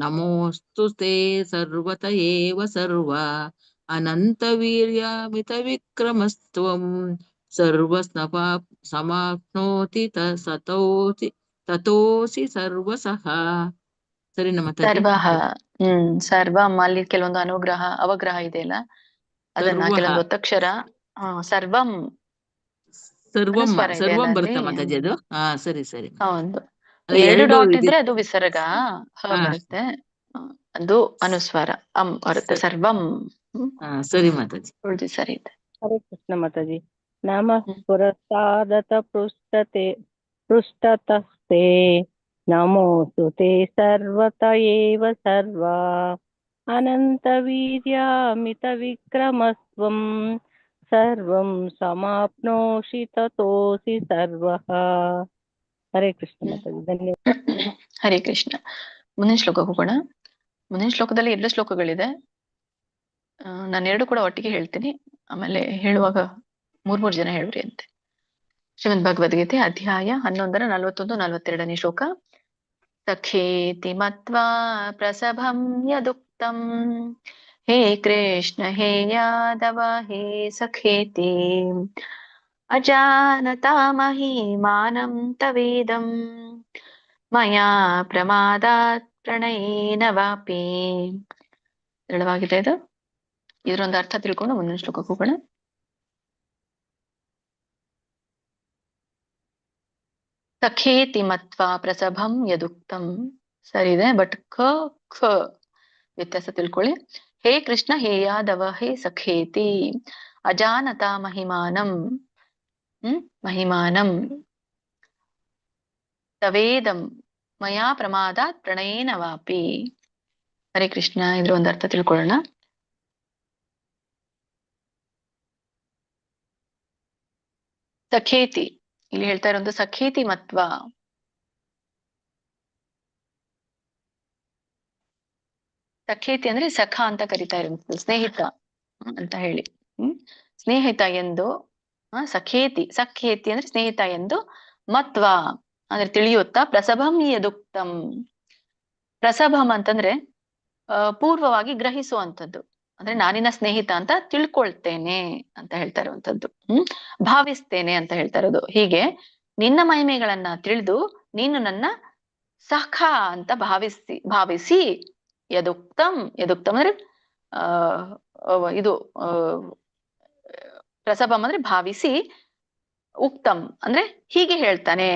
ನಮೋಸ್ತುತೆ ಸರ್ವತ ಏವ ಸರ್ವ ಅನಂತ ವೀರ್ಯಾಮಿತ ವಿಕ್ರಮಸ್ತ್ವಂ ಸರ್ವ ಸಮಾಪ್ನೋತಿ ತತೋಸಿ ಸರ್ವಸಃ. ಸರಿ ಸರ್ವಃ. ಸರ್ವಂ ಅಲ್ಲಿ ಕೆಲವೊಂದು ಅವಗ್ರಹ ಇದೆಯಲ್ಲ, ಅದನ್ನ ಕೆಲವೊಂದು ಒತ್ತಕ್ಷರ ಸರ್ವಂ ಸರ್ವಂ ಬರುತ್ತಾ ಮಾತಾಜಿ ಅದು? ಸರಿ ಸರಿ. ಹೌದು, 2 ಡಾಟ್ ಇದ್ರೆ ಅದು ವಿಸರ್ಗ ಬರುತ್ತೆ, ಅದು ಅನುಸ್ವಾರ ಬರುತ್ತೆ. ಸರ್ವಂ. ಸರಿ ಮಾತಾಜಿ. ಉಳಿದು ಸರಿ ಇದೆ. ಹರೇ ಕೃಷ್ಣ ಮಾತಾಜಿ. ನಮಃ ಪುರಸ್ತಾದತ ಪೃಷ್ಠತಸ್ತೆ ನಮೋಸ್ತುತೆ ಸರ್ವತ ಏವ ಸರ್ವ ಅನಂತ ವೀರ್ಯಾಮಿತ ವಿಕ್ರಮಸ್ತ್ವಂ ಸರ್ವಂ ಸಮಾಪ್ನೋಷಿ ತತೋಸಿ ಸರ್ವಃ. ಹರೇ ಕೃಷ್ಣ ಮಾತಾಜಿ. ಧನ್ಯವಾದ. ಹರೇ ಕೃಷ್ಣ. ಮುಂದಿನ ಶ್ಲೋಕ ಹೋಗೋಣ. ಮುಂದಿನ ಶ್ಲೋಕದಲ್ಲಿ 2 ಶ್ಲೋಕಗಳಿದೆ. ನಾನು 2 ಕೂಡ ಒಟ್ಟಿಗೆ ಹೇಳ್ತೀನಿ, ಆಮೇಲೆ ಹೇಳುವಾಗ 3 ಜನ ಹೇಳ್ರಿ ಅಂತೆ. ಶ್ರೀಮದ್ ಭಗವದ್ಗೀತೆ ಅಧ್ಯಾಯ 11 41 42ನೇ ಶ್ಲೋಕ. ಸಖೇತಿ ಮತ್ವಾ ಪ್ರಸಭಂ ಯದುಕ್ತಂ हे कृष्ण हे यादव हे सखेति अजानता महिमानं तवेदं मया प्रमादात् प्रणयेन वापि. ಸರಳವಾಗಿದೆ ಇದು. ಇದರೊಂದು ಅರ್ಥ ತಿಳ್ಕೊಂಡು ಮುಂದಿನ ಶ್ಲೋಕಕ್ಕೆ ಹೋಗೋಣ. ಸಖೇತಿ ಮತ್ವಾ ಪ್ರಸಭಂ ಯದುಕ್ತಂ. ಸರಿ ಇದೆ, ಬಟ್ ಖ ವ್ಯತ್ಯಾಸ ತಿಳ್ಕೊಳ್ಳಿ. ಹೇ ಕೃಷ್ಣ ಹೇ ಯಾದವ ಹೇ ಸಖೇತಿ ಅಜಾನತ ಮಹಿಮಾನಂ ಮಹಿಮಾನಂ ತವೇದಂ ಮಯಾ ಪ್ರಮಾದಾತ್ ಪ್ರಣಯೇನ ವಾಪಿ. ಹರೇ ಕೃಷ್ಣ. ಇದ್ರ ಒಂದು ಅರ್ಥ ತಿಳ್ಕೊಳ್ಳೋಣ. ಸಖೇತಿ, ಇಲ್ಲಿ ಹೇಳ್ತಾ ಇರೋದು ಸಖೇತಿ ಮತ್ವ. ಸಖೇತಿ ಅಂದ್ರೆ ಸಖ ಅಂತ ಕರಿತಾ ಇರುವಂತದ್ದು, ಸ್ನೇಹಿತ ಅಂತ ಹೇಳಿ. ಸ್ನೇಹಿತ ಎಂದು ಸಖೇತಿ. ಸಖೇತಿ ಅಂದ್ರೆ ಸ್ನೇಹಿತ ಎಂದು, ಮತ್ವ ಅಂದ್ರೆ ತಿಳಿಯುತ್ತಾ, ಪ್ರಸಭಂ ಯದುಕ್ತಂ. ಪ್ರಸಭಂ ಅಂತಂದ್ರೆ ಪೂರ್ವವಾಗಿ ಗ್ರಹಿಸುವಂಥದ್ದು, ಅಂದ್ರೆ ನಾನಿನ ಸ್ನೇಹಿತ ಅಂತ ತಿಳ್ಕೊಳ್ತೇನೆ ಅಂತ ಹೇಳ್ತಾ ಇರುವಂತದ್ದು. ಭಾವಿಸ್ತೇನೆ ಅಂತ ಹೇಳ್ತಾ ಇರೋದು. ಹೀಗೆ ನಿನ್ನ ಮಹಿಮೆಗಳನ್ನ ತಿಳಿದು ನೀನು ನನ್ನ ಸಖ ಅಂತ ಭಾವಿಸಿ ಯದುಕ್ತಂ. ಯದುಕ್ತಂ ಅಂದ್ರೆ ಇದು ಪ್ರಸಭಂ ಅಂದ್ರೆ ಭಾವಿಸಿ, ಉಕ್ತಂ ಅಂದ್ರೆ ಹೀಗೆ ಹೇಳ್ತಾನೆ.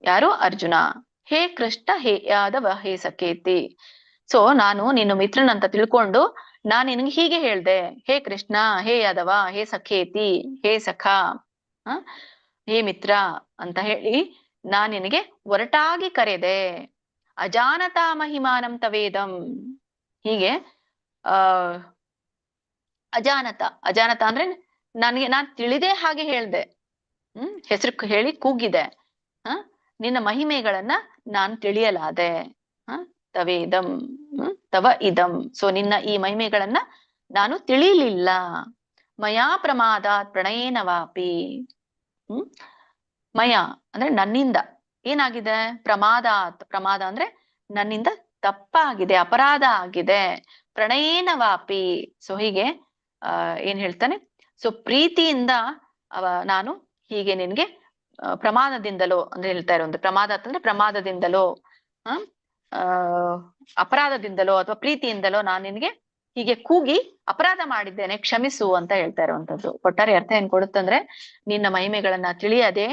ಯಾರು? ಅರ್ಜುನ. ಹೇ ಕೃಷ್ಣ ಹೇ ಯಾದವ ಹೇ ಸಖೇತಿ. ಸೊ ನಾನು ನಿನ್ನ ಮಿತ್ರನಂತ ತಿಳ್ಕೊಂಡು ನಾನ್ ನಿನ್ಗೆ ಹೀಗೆ ಹೇಳ್ದೆ, ಹೇ ಕೃಷ್ಣ ಹೇ ಯಾದವ ಹೇ ಸಖೇತಿ, ಹೇ ಸಖ, ಹೇ ಮಿತ್ರ ಅಂತ ಹೇಳಿ ನಾನ್ ನಿನಗೆ ಒರಟಾಗಿ ಕರೆದೆ. ಅಜಾನತಾ ಮಹಿಮಾನಂ ತವೇದಂ. ಹೀಗೆ ಅಜಾನತ. ಅಜಾನತ ಅಂದ್ರೆ ನಾನ್ ತಿಳಿದೇ ಹಾಗೆ ಹೇಳ್ದೆ, ಹೆಸರು ಹೇಳಿ ಕೂಗಿದೆ. ನಿನ್ನ ಮಹಿಮೆಗಳನ್ನ ನಾನ್ ತಿಳಿಯಲಾದೆ. ತವೇದಂ ತವ ಇದಂ. ಸೊ ನಿನ್ನ ಈ ಮಹಿಮೆಗಳನ್ನ ನಾನು ತಿಳಿಲಿಲ್ಲ. ಮಯಾ ಪ್ರಮಾದಾತ್ ಪ್ರಣಯೇನ ವಾಪಿ. ಮಯ ಅಂದ್ರೆ ನನ್ನಿಂದ ಏನಾಗಿದೆ? ಪ್ರಮಾದಾತ್. ಪ್ರಮಾದ ಅಂದ್ರೆ ನನ್ನಿಂದ ತಪ್ಪಾಗಿದೆ, ಅಪರಾಧ ಆಗಿದೆ. ಪ್ರಣಯೇನ ವಾಪಿ. ಸೊ ಹೀಗೆ ಏನ್ ಹೇಳ್ತಾನೆ? ಸೊ ಪ್ರೀತಿಯಿಂದ ನಾನು ಹೀಗೆ ನಿನ್ಗೆ ಪ್ರಮಾದದಿಂದಲೋ ಅಂದ್ರೆ ಹೇಳ್ತಾ ಇರೋದು. ಪ್ರಮಾದ ಅಂತಂದ್ರೆ ಪ್ರಮಾದದಿಂದಲೋ ಅಪರಾಧದಿಂದಲೋ ಅಥವಾ ಪ್ರೀತಿಯಿಂದಲೋ ನಾನು ನಿನ್ಗೆ ಹೀಗೆ ಕೂಗಿ ಅಪರಾಧ ಮಾಡಿದ್ದೇನೆ, ಕ್ಷಮಿಸು ಅಂತ ಹೇಳ್ತಾ ಇರುವಂತದ್ದು. ಒಟ್ಟಾರೆ ಅರ್ಥ ಏನ್ ಕೊಡುತ್ತಂದ್ರೆ, ನಿನ್ನ ಮಹಿಮೆಗಳನ್ನ ತಿಳಿಯದೆ,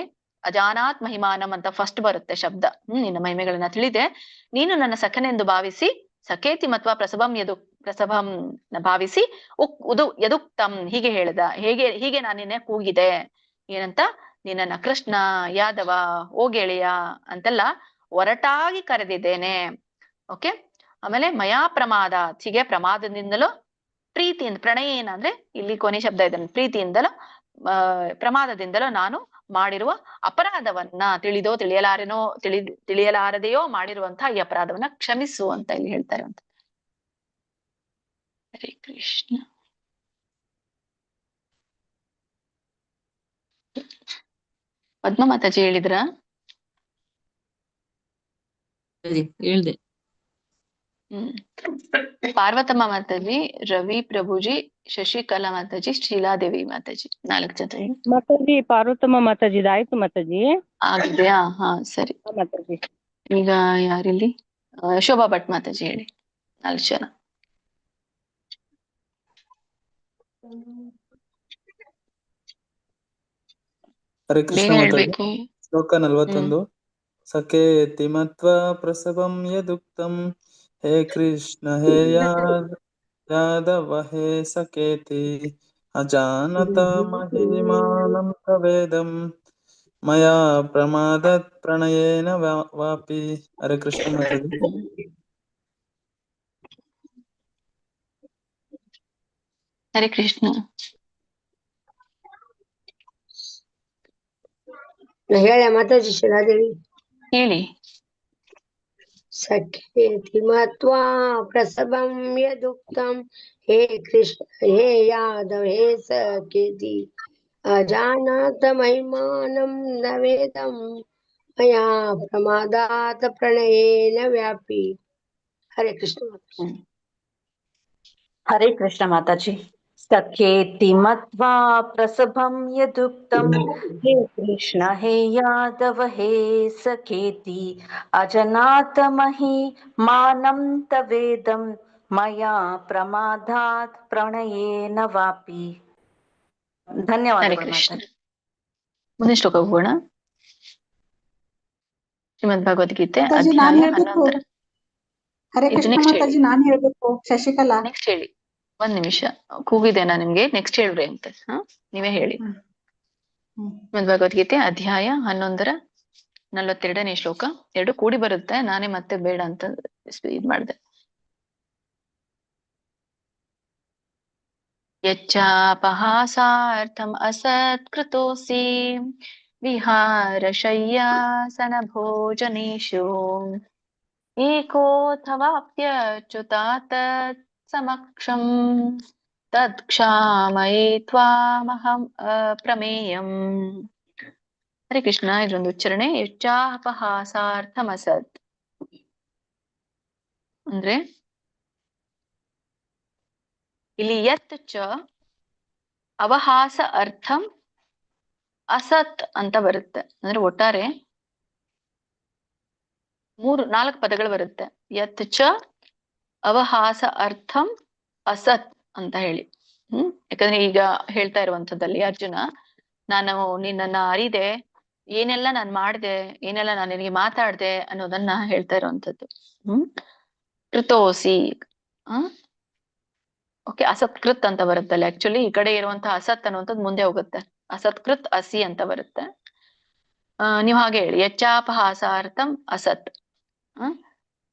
ಅಜಾನಾತ್ ಮಹಿಮಾನಂ ಅಂತ ಫಸ್ಟ್ ಬರುತ್ತೆ ಶಬ್ದ. ನಿನ್ನ ಮಹಿಮೆಗಳನ್ನ ತಿಳಿದೆ ನೀನು ನನ್ನ ಸಖನೆಂದು ಭಾವಿಸಿ, ಸಖೇತಿ ಮತ್ವ ಪ್ರಸಭಂ ಭಾವಿಸಿ ಯದುಕ್ತಂ ಹೀಗೆ ಹೇಳ್ದ. ಹೀಗೆ ನಾನು ನಿನ್ನೆ ಕೂಗಿದೆ. ಏನಂತ? ನಿನ್ನನ್ನ ಕೃಷ್ಣ, ಯಾದವ, ಓ ಗೆಳೆಯ ಅಂತೆಲ್ಲ ಒರಟಾಗಿ ಕರೆದಿದ್ದೇನೆ. ಓಕೆ. ಆಮೇಲೆ ಮಯಾ ಪ್ರಮಾದ, ಹೀಗೆ ಪ್ರಮಾದದಿಂದಲೋ, ಪ್ರೀತಿಯಿಂದ, ಪ್ರಣಯೇನ ಅಂದ್ರೆ ಇಲ್ಲಿ ಕೊನೆ ಶಬ್ದ ಇದೆ, ಪ್ರೀತಿಯಿಂದಲೋ ಪ್ರಮಾದದಿಂದಲೋ ನಾನು ಮಾಡಿರುವ ಅಪರಾಧವನ್ನ, ತಿಳಿದೋ ತಿಳಿಯಲಾರದೆಯೋ ಮಾಡಿರುವಂತಹ ಈ ಅಪರಾಧವನ್ನ ಕ್ಷಮಿಸು ಅಂತ ಇಲ್ಲಿ ಹೇಳ್ತಾ ಇರುವಂತ. ಹರೇ ಕೃಷ್ಣ. ಪದ್ಮ ಮಾತಾಜಿ ಹೇಳಿದ್ರ? ಹೇಳ್ದೆ. ಪಾರ್ವತಮ್ಮ ಮಾತಾಜಿ, ರವಿ ಪ್ರಭುಜಿ, ಶಶಿಕಲಾ ಮಾತಾಜಿ, ಶೀಲಾದೇವಿ ಮಾತಾಜಿ, 4 ಜನ ಹೇಳಿ. ಮಾತಾಜಿ ಪಾರ್ವತಮ್ಮ ಮಾತಾಜಿ ಆಯ್ತು ಮಾತಾಜಿ. ಆಗಿದೆಯಾ? ಹಾ ಸರಿ ಮಾತಾಜಿ. ಈಗ ಯಾರಿಲ್ಲಿ? ಶೋಭಾ ಭಟ್ ಮಾತಾಜಿ ಹೇಳಿ, 4 ಜನ. ಹರೇ ಕೃಷ್ಣ ಬೇಗ ಮಾತಾಜಿ. ಹೇಳ್ಬೇಕು. ಶ್ಲೋಕ 41. ಸಖೇತಿ ಮತ್ವಾ ಪ್ರಸಭಂ ಯದುಕ್ತಂ ಹೇ ಕೃಷ್ಣ ಹೇ ಯಾದವ ಹೇ ಸಖೇತಿ ಅಜಾನತ ಮಹಿಮಾನಂ ತವೇದಂ ಮಯಾ ಪ್ರಮಾದತ್ ಪ್ರಣಯೇನ ವಾಪಿ. ಹರೇ ಕೃಷ್ಣ ಮಾತಾಜಿ. ಹರೇ ಕೃಷ್ಣ. ಹೇಳ ಮಾತಾಜಿ. ಶಿಲಾದೇವಿ ಹೇಳಿ. ಸಖೇತಿ ಮತ್ವಾ ಪ್ರಸಭಂ ಯದುಕ್ತಂ ಹೇ ಕೃಷ್ಣ ಹೇ ಯಾದವ ಹೇ ಸಖೇತಿ ಅಜಾನತ ಮಹಿಮಾನಂ ನವೇದಂ ಮಯಾ ಪ್ರಮಾದಾತ್ ಪ್ರಣಯೇನ ವ್ಯಾಪಿ. ಹರೇ ಕೃಷ್ಣ. हरे कृष्ण माताजी। सखेति मत्वा प्रसभं यदुक्तं हे कृष्ण हे यादव हे सखेति अजनात मही मानं तवेदं मया प्रमादात् प्रणयेन वापि। ಹರೇ ಧನ್ಯವಾದಗಳು ಕೃಷ್ಣ. ಮಾತಾಜಿ. ಮುಂದಿನ ಶ್ಲೋಕ ಹೋಗೋಣ. ಶ್ರೀಮದ್ ಭಗವದ್ಗೀತೆ ಮಾತಾಜಿ ನಾನ್ ಅಧ್ಯಾಯ ಹೇಳ್ಬೇಕು. 11. ಹರೇ ಇದು ಕೃಷ್ಣ ನೆಕ್ಸ್ಟ್ ಹೇಳಿ, ಮಾತಾಜಿ ನಾನ್ ಹೇಳ್ಬೇಕು. ಶಶಿಕಲಾ ನೆಕ್ಸ್ಟ್ ಹೇಳಿ. ಒಂದ್ ನಿಮಿಷ ಕೂಗಿದೇನಾ ನಿಮ್ಗೆ? ನೆಕ್ಸ್ಟ್ ಹೇಳ್ರಿ ಅಂತ. ನೀವೇ ಹೇಳಿ. ಶ್ರೀಮದ್ ಭಗವದ್ಗೀತೆ ಅಧ್ಯಾಯ 11 42ನೇ ಶ್ಲೋಕ. ಎರಡು ಕೂಡಿ ಬರುತ್ತೆ, ನಾನೇ ಮತ್ತೆ ಬೇಡ ಅಂತ ಇದ್ ಮಾಡಿದೆ. ಯಚ್ಚಾಪಹಾಸಾರ್ಥಂ ಅಸತ್ಕೃತೋಸಿ ವಿಹಾರಶಯ್ಯಾಸನ ಭೋಜನೇಶು ಏಕೋಥವಾಪ್ಯಚ್ಯುತಾತ್ ಸಮಕ್ಷಂ ತತ್ಕ್ಷಾಮಯೇ ತ್ವಾಮಹಂ ಅಪ್ರಮೇಯಂ. ಹರೇ ಕೃಷ್ಣ. ಇದೊಂದು ಉಚ್ಚಾರಣೆ. ಯಚ್ಚಾಪಹಾಸಾರ್ಥಮಸತ್ ಅಂದ್ರೆ ಇಲ್ಲಿ ಯತ್ ಚ ಅವಹಾಸ ಅರ್ಥಂ ಅಸತ್ ಅಂತ ಬರುತ್ತೆ. ಅಂದ್ರೆ ಒಟ್ಟಾರೆ 4 ಪದಗಳು ಬರುತ್ತೆ. ಯತ್ ಚ ಅವಹಾಸ ಅರ್ಥಂ ಅಸತ್ ಅಂತ ಹೇಳಿ. ಯಾಕಂದ್ರೆ ಈಗ ಹೇಳ್ತಾ ಇರುವಂತದ್ದಲ್ಲಿ ಅರ್ಜುನ, ನಾನು ನಿನ್ನನ್ನ ಅರಿದೆ, ಏನೆಲ್ಲ ನಾನು ಮಾಡ್ದೆ, ಏನೆಲ್ಲ ನಾನು ನಿನಗೆ ಮಾತಾಡ್ದೆ ಅನ್ನೋದನ್ನ ಹೇಳ್ತಾ ಇರುವಂತದ್ದು. ಕೃತೋಸಿ ಓಕೆ, ಅಸತ್ಕೃತ್ ಅಂತ ಬರುತ್ತಲ್ಲ. ಆಕ್ಚುಲಿ ಈ ಕಡೆ ಇರುವಂತಹ ಅಸತ್ ಅನ್ನುವಂಥದ್ದು ಮುಂದೆ ಹೋಗುತ್ತೆ. ಅಸತ್ಕೃತ್ ಅಸಿ ಅಂತ ಬರುತ್ತೆ. ನೀವು ಹಾಗೆ ಹೇಳಿ, ಯಚ್ಚಾಪಹಾಸಾರ್ಥಂ ಅಸತ್.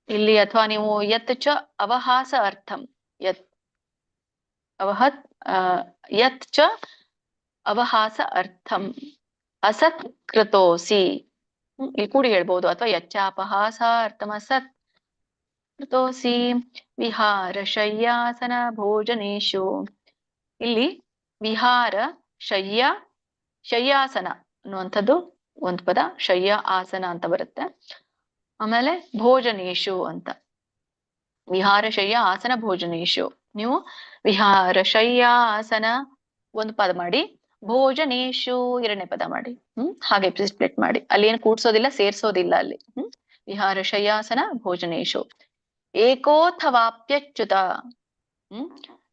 ಇಲ್ಲಿ ಅಥವಾ ನೀವು ಯತ್ ಚ ಅವಹಾಸ ಅರ್ಥಂ ಯತ್ ಅವಹತ್ ಯತ್ ಚ ಅವಹಾಸ ಅರ್ಥಂ ಅಸತ್ ಕೃತೋಸಿ ಇಲ್ಲಿ ಕೂಡಿ ಹೇಳ್ಬೋದು. ಅಥವಾ ಯಚ್ಚಾಪಹಾಸ ಅರ್ಥಂ ಅಸತ್ ಕೃತೋಸಿ ವಿಹಾರ ಶಯ್ಯಾಸನ ಭೋಜನೇಶು. ಇಲ್ಲಿ ವಿಹಾರ ಶಯ್ಯ ಶಯ್ಯಾಸನ ಅನ್ನುವಂಥದ್ದು ಒಂದು ಪದ, ಶಯ್ಯ ಆಸನ ಅಂತ ಬರುತ್ತೆ. ಆಮೇಲೆ ಭೋಜನೇಶು ಅಂತ, ವಿಹಾರ ಶಯ್ಯ ಆಸನ ಭೋಜನೇಶು. ನೀವು ವಿಹಾರ ಶಯ್ಯ ಆಸನ ಒಂದು ಪದ ಮಾಡಿ, ಭೋಜನೇಶು 2ನೇ ಪದ ಮಾಡಿ. ಹಾಗೆ ಸ್ಪ್ಲಿಟ್ ಮಾಡಿ. ಅಲ್ಲಿ ಏನು ಕೂಡ್ಸೋದಿಲ್ಲ, ಸೇರ್ಸೋದಿಲ್ಲ ಅಲ್ಲಿ. ವಿಹಾರ ಶಯ್ಯಾಸನ ಭೋಜನೇಶು ಏಕೋಥವಾಪ್ಯಚ್ಯುತ.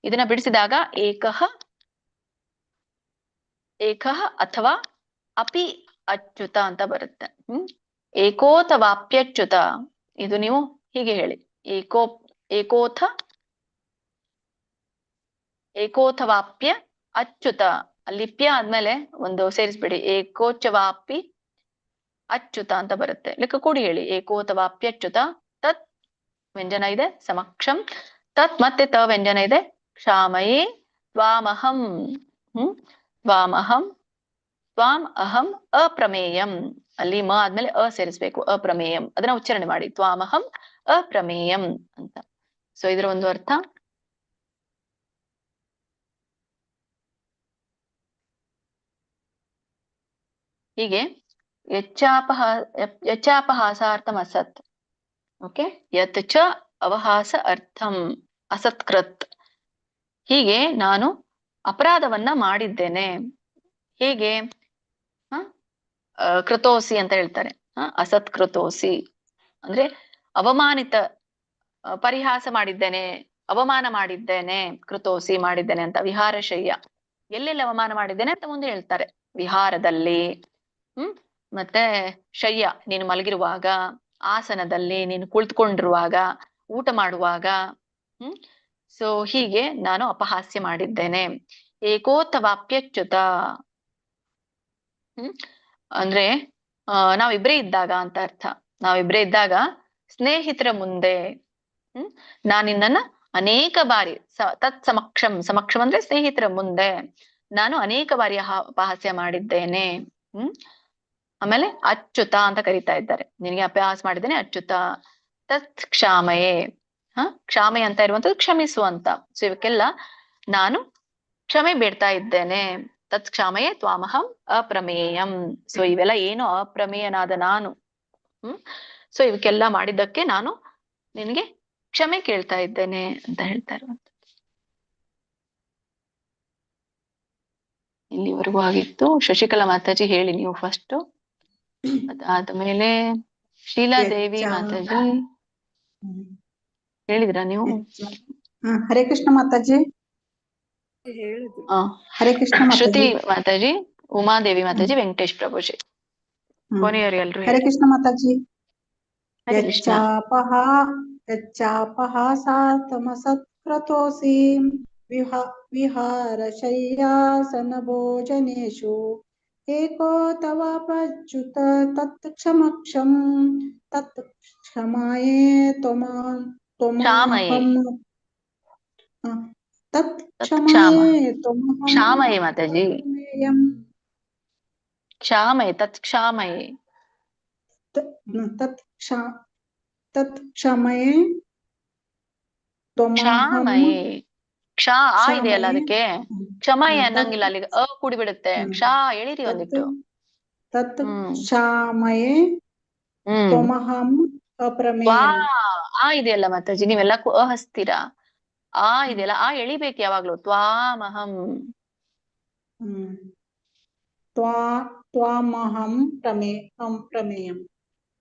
ಇದನ್ನ ಬಿಡಿಸಿದಾಗ ಏಕಃ ಏಕಃ ಅಥವಾ ಅಪಿ ಅಚ್ಯುತ ಅಂತ ಬರುತ್ತೆ. ಏಕೋಥವಾಪ್ಯಚ್ಯುತ. ಇದು ನೀವು ಹೀಗೆ ಹೇಳಿ, ಏಕೋಥವಾಪ್ಯ ಅಚ್ಯುತ. ಅಲ್ಲಿ ಪ್ಯ ಆದ್ಮೇಲೆ ಒಂದು ಸೇರಿಸ್ಬಿಡಿ, ಏಕೋಚವಾಪಿ ಅಚ್ಯುತ ಅಂತ ಬರುತ್ತೆ. ಲೆಕ್ಕ ಕೂಡಿ ಹೇಳಿ, ಏಕೋಥವಾಪ್ಯಚ್ಯುತ. ತತ್ ವ್ಯಂಜನ ಇದೆ, ಸಮಕ್ಷಂ. ತತ್ ಮತ್ತೆ ತ ವ್ಯಂಜನ ಇದೆ, ಕ್ಷಾಮಯೇ ತ್ವಾಮಹಂ. ತ್ವಾಮಹಂ ತ್ವಾಂ ಅಹಂ ಅಪ್ರಮೇಯಂ. ಅಲ್ಲಿ ಮ ಆದ್ಮೇಲೆ ಅ ಸೇರಿಸ್ಬೇಕು, ಅಪ್ರಮೇಯಂ. ಅದನ್ನ ಉಚ್ಚಾರಣೆ ಮಾಡಿ, ತ್ವಾಮಹಂ ಅಪ್ರಮೇಯಂ ಅಂತ. ಸೊ ಇದರ ಒಂದು ಅರ್ಥ. ಹೀಗೆ ಯಚ್ಚಾಪಹಾಸಾರ್ಥಂ ಅಸತ್. ಓಕೆ, ಯತ್ ಚ ಅವಹಾಸ ಅರ್ಥಂ ಅಸತ್ಕೃತ್. ಹೀಗೆ ನಾನು ಅಪರಾಧವನ್ನ ಮಾಡಿದ್ದೇನೆ. ಹೇಗೆ? ಕೃತೋಸಿ ಅಂತ ಹೇಳ್ತಾರೆ. ಅಸತ್ಕೃತೋಸಿ ಅಂದ್ರೆ ಅವಮಾನಿತ, ಪರಿಹಾಸ ಮಾಡಿದ್ದೇನೆ, ಅವಮಾನ ಮಾಡಿದ್ದೇನೆ. ಕೃತೋಸಿ ಮಾಡಿದ್ದೇನೆ ಅಂತ. ವಿಹಾರಶಯ್ಯ, ಎಲ್ಲೆಲ್ಲಿ ಅವಮಾನ ಮಾಡಿದ್ದೇನೆ ಅಂತ ಮುಂದೆ ಹೇಳ್ತಾರೆ. ವಿಹಾರದಲ್ಲಿ, ಮತ್ತೆ ಶಯ್ಯ ನೀನು ಮಲಗಿರುವಾಗ, ಆಸನದಲ್ಲಿ ನೀನು ಕುಳಿತುಕೊಂಡಿರುವಾಗ, ಊಟ ಮಾಡುವಾಗ. ಸೊ ಹೀಗೆ ನಾನು ಅಪಹಾಸ್ಯ ಮಾಡಿದ್ದೇನೆ. ಏಕೋಥವಾಪ್ಯಚ್ಯುತ ಅಂದ್ರೆ ನಾವಿಬ್ರೇ ಇದ್ದಾಗ ಅಂತ ಅರ್ಥ. ನಾವಿಬ್ರೇ ಇದ್ದಾಗ ಸ್ನೇಹಿತರ ಮುಂದೆ ನಾನು ನಿನ್ನನ್ನ ಅನೇಕ ಬಾರಿ ತತ್ ಸಮಕ್ಷಂ, ಸಮಕ್ಷಂ ಅಂದ್ರೆ ಸ್ನೇಹಿತರ ಮುಂದೆ ನಾನು ಅನೇಕ ಬಾರಿ ಅಪಹಾಸ್ಯ ಮಾಡಿದ್ದೇನೆ. ಆಮೇಲೆ ಅಚ್ಯುತ ಅಂತ ಕರೀತಾ ಇದ್ದಾರೆ. ನಿನಗೆ ಅಪಹಾಸ ಮಾಡಿದ್ದೇನೆ ಅಚ್ಯುತ. ತತ್ ಕ್ಷಾಮಯೇ, ಕ್ಷಾಮಯ ಅಂತ ಇರುವಂತದ್ದು ಕ್ಷಮಿಸುವಂತ. ಸೊ ಇವಕ್ಕೆಲ್ಲ ನಾನು ಕ್ಷಮೆ ಬೇಡ್ತಾ ಇದ್ದೇನೆ. ತತ್ ಕ್ಷಾಮಯೇ ತ್ವಾಮಹಂ ಅಪ್ರಮೇಯಂ. ಸೊ ಇವೆಲ್ಲ ಏನು ಅಪ್ರಮೇಯನಾದ ನಾನು. ಸೊ ಇವಕ್ಕೆಲ್ಲ ಮಾಡಿದ್ದಕ್ಕೆ ನಾನು ನಿನಗೆ ಕ್ಷಮೆ ಕೇಳ್ತಾ ಇದ್ದೇನೆ ಅಂತ ಹೇಳ್ತಾ ಇರುವಂತದ್ದು. ಇಲ್ಲಿವರೆಗೂ ಆಗಿತ್ತು. ಶಶಿಕಲಾ ಮಾತಾಜಿ ಹೇಳಿ ನೀವು ಫಸ್ಟ್, ಅದಾದ್ಮೇಲೆ ಶೀಲಾದೇವಿ ಮಾತಾಜಿ ಹೇಳಿದ್ರಾ ನೀವು? ಹರೇ ಕೃಷ್ಣ ಮಾತಾಜಿ. ಹರೇ ಕೃಷ್ಣ ಶ್ರುತಿ ಮಾತಾಜಿ. ಮಾತಾಜಿ, ಉಮಾದೇವಿ ಮಾತಾಜಿ, ವೆಂಕಟೇಶ್ ಪ್ರಭುಜಿ, ಕೊನೆಯವರು ಎಲ್ರು ಹರೇ ಕೃಷ್ಣ ಮಾತಾಜಿ. ಹರೇ ಕೃಷ್ಣ. ಯಚ್ಚಾಪಹಾಸಾತಮಸತ್ಕ್ರತೋಸಿ ವಿಹಾರಶಯ್ಯಾಸನ ಭೋಜನೇಶು ಏಕೋ ತವಾಪಚ್ಯುತ ತತ್ ಕ್ಷಮಕ್ಷಂ ತತ್ ಕ್ಷಮಾಯೇ ತ್ವಮಹಂ ತತ್ ಕ್ಷಮಾಯೇ ತ್ವಮಹಂ ಕ್ಷಾಮಯೇ ಮಾತಾಜಿ, ಪ್ರಮೇಯಂ ಕ್ಷಾಮಯೇ, ತತ್ ಕ್ಷಾಮಯೇ, ತತ್ ಕ್ಷಮಯೇ ತ್ವಮಹಂ ಕ್ಷಾಮಯೇ. ಕ್ಷಾ ಆ ಇದೆಯಲ್ಲ ಕ್ಷಮಯೇ ಅದಕ್ಕೆ ಕ್ಷಮಯೇ ಅನ್ನಂಗಿಲ್ಲ, ಅಲ್ಲಿಗೆ ಅ ಕೂಡಿ ಬಿಡುತ್ತೆ. ಕ್ಷಾ ಎಳಿರಿ ಒಂದಿಟ್ಟು. ತತ್ ಕ್ಷಾಮಯೇ ತ್ವಮಹಂ ಅಪ್ರಮೇಯಂ. ಆ ಇದೆಯಲ್ಲ ಮಾತಾಜಿ, ನೀವೆಲ್ಲ ಅ ಹಸ್ತೀರಾ. ಆ ಇದೆಯಲ್ಲ, ಆ ಎಳಿಬೇಕು ಯಾವಾಗ್ಲೂ. ತ್ವಾಮಹಂ, ತ್ವಾಮಹಂ ಪ್ರಮೇಯಂ.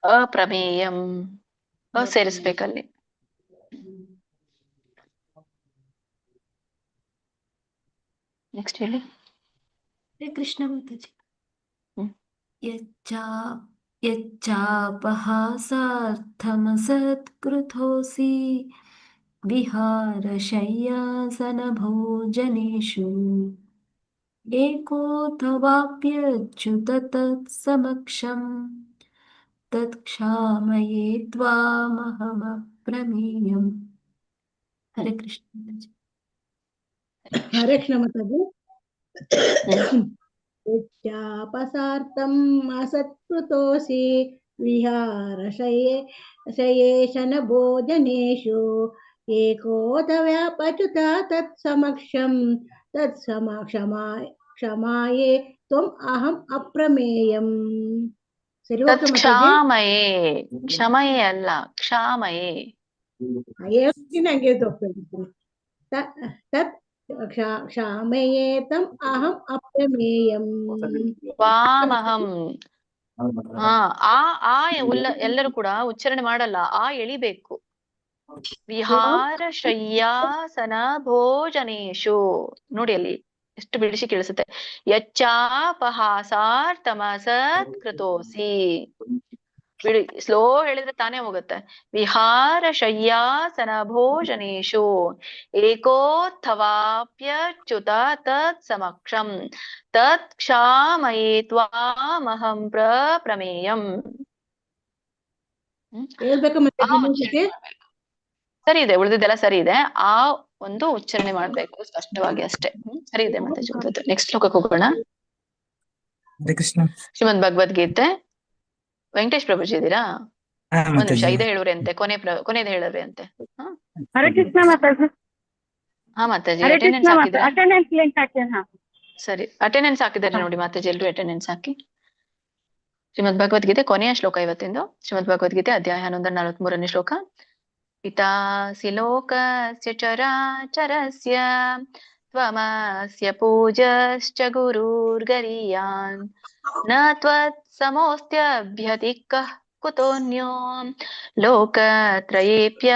ಅಪ್ರಮೇಯಂ, ಅ ಸೇರಿಸ್ಬೇಕಲ್ಲಿ. ನೆಕ್ಸ್ಟ್ ಹೇಳಿ. ಹರೇ ಕೃಷ್ಣ ಮಾತಾಜಿ. ಯಚ್ಚಾಪಹಾಸಾರ್ಥಮಸತ್ಕೃತೋಸಿ ವಿಹಾರಶಯ್ಯಾಸನ ಭೋಜನೇಷು ಏಕೋ ತವಾಪ್ಯಚ್ಯುತ ತತ್ಸಮಕ್ಷಂ ತತ್ಕ್ಷಾಮಯೇ ತ್ವಾಮಹಮಪ್ರಮೇಯಂ. ಹರೇ ಕೃಷ್ಣ ಮಾತಾಜಿ. ಹರೇ ಕೃಷ್ಣ ಮಾತಾಜಿ. ಯಚ್ಚಾಪಸಾರ್ಥಂ ಅಸತ್ಕೃತೋಸಿ ವಿಹಾರಶಯೇಶನ ಭೋಜನೇಷು ಏಕೋ ತವ್ಯಾಪಚ್ಯುತ ತತ್ಸಮಕ್ಷಂ ಕ್ಷಮಾಯೇ ತ್ವಂ ಅಹಂ ಅಪ್ರಮೇಯಂ. ಸರಿ ಹೋಗ್ತಾ ಮಾತಾಜಿ? ಕ್ಷಾಮಯೇ, ಕ್ಷಮಯೇ ಅಲ್ಲ, ಕ್ಷಾಮಯೇ. ಹಂಗೆ ತತ್ ಕ್ಷಾಮಯೇ ತಂ ಅಹಂ ಅಪ್ರಮೇಯಂ. ವಾಮಹಂ. ಎಲ್ಲರೂ ಕೂಡ ಉಚ್ಚಾರಣೆ ಮಾಡಲ್ಲ, ಆ ಎಳಿಬೇಕು. ವಿಹಾರ ಶಯ್ಯಾಸನ ಭೋಜನೇಶು, ನೋಡಿ ಅಲ್ಲಿ ಎಷ್ಟು ಬಿಡಿಸಿ ಕೇಳಿಸುತ್ತೆ. ಯಚ್ಚಾಪಹಾಸಾರ್ಥಮಸತ್ಕೃತೋಸಿ, ಬಿಡಿ, ಸ್ಲೋ ಹೇಳಿದ್ರೆ ತಾನೇ ಹೋಗುತ್ತೆ. ವಿಹಾರ ಶಯ್ಯಾಸನ ಭೋಜನೇಶು ಏಕೋತ್ಥವಾಪ್ಯಚ್ಯುತ ತತ್ ಸಮಕ್ಷಂ ತತ್ ಕ್ಷಾಮಯೇ ತ್ವಾಮಹಂ ಪ್ರಮೇಯಂ. ಸರಿ ಇದೆ, ಉಳಿದಿದ್ದೆಲ್ಲ ಸರಿ ಇದೆ. ಆ ಒಂದು ಉಚ್ಚಾರಣೆ ಮಾಡ್ಬೇಕು ಸ್ಪಷ್ಟವಾಗಿ ಅಷ್ಟೇ. ಸರಿ ಇದೆ ಮಾತಾಜಿ. ನೆಕ್ಸ್ಟ್ ಶ್ಲೋಕಕ್ಕೆ ಹೋಗೋಣ. ಶ್ರೀಮದ್ ಭಗವದ್ಗೀತೆ. ವೆಂಕಟೇಶ್ ಪ್ರಭುಜಿ ಇದ್ದೀರಾ? ಒಂದ್ ನಿಮಿಷ, ಇದೇ ಹೇಳುವ್ರಿ ಅಂತೆ, ಕೊನೆಯದು ಹೇಳವ್ರಿ ಅಂತೆ. ಹರೇ ಕೃಷ್ಣ ಮಾತಾಜಿ. ಹಾ ಮಾತಾಜಿ, ಹರೇ ಅಟೆಂಡೆನ್ಸ್ ಕೃಷ್ಣ ಹಾಕಿದ್ರಾ? ಅಟೆಂಡೆನ್ಸ್ ಲಿಂಕ್ ಹಾಕ್ತೇನೆ. ಸರಿ, ಅಟೆಂಡೆನ್ಸ್ ಹಾಕಿದ್ದಾರೆ ನೋಡಿ ಮಾತಾಜಿ, ಎಲ್ರು ಅಟೆಂಡೆನ್ಸ್ ಹಾಕಿ. ಶ್ರೀಮದ್ ಭಗವದ್ಗೀತೆ ಕೊನೆಯ ಶ್ಲೋಕ ಇವತ್ತಿಂದು. ಶ್ರೀಮದ್ ಭಗವದ್ಗೀತೆ ಅಧ್ಯಾಯ 1143ನೇ ಶ್ಲೋಕ. ಪಿತಾಸಿ ಲೋಕಸ್ಯ ಚರಾಚರಸ್ಯ ತ್ವಮಸ್ಯ ಪೂಜ್ಯಶ್ಚ ಗುರುರ್ಗರೀಯಾನ್ ನ ತ್ವತ್ ಸಮೋಸ್ತ್ಯಭ್ಯಧಿಕಃ ಕುತೋನ್ಯೋ ಲೋಕತ್ರಯೇಪ್ಯ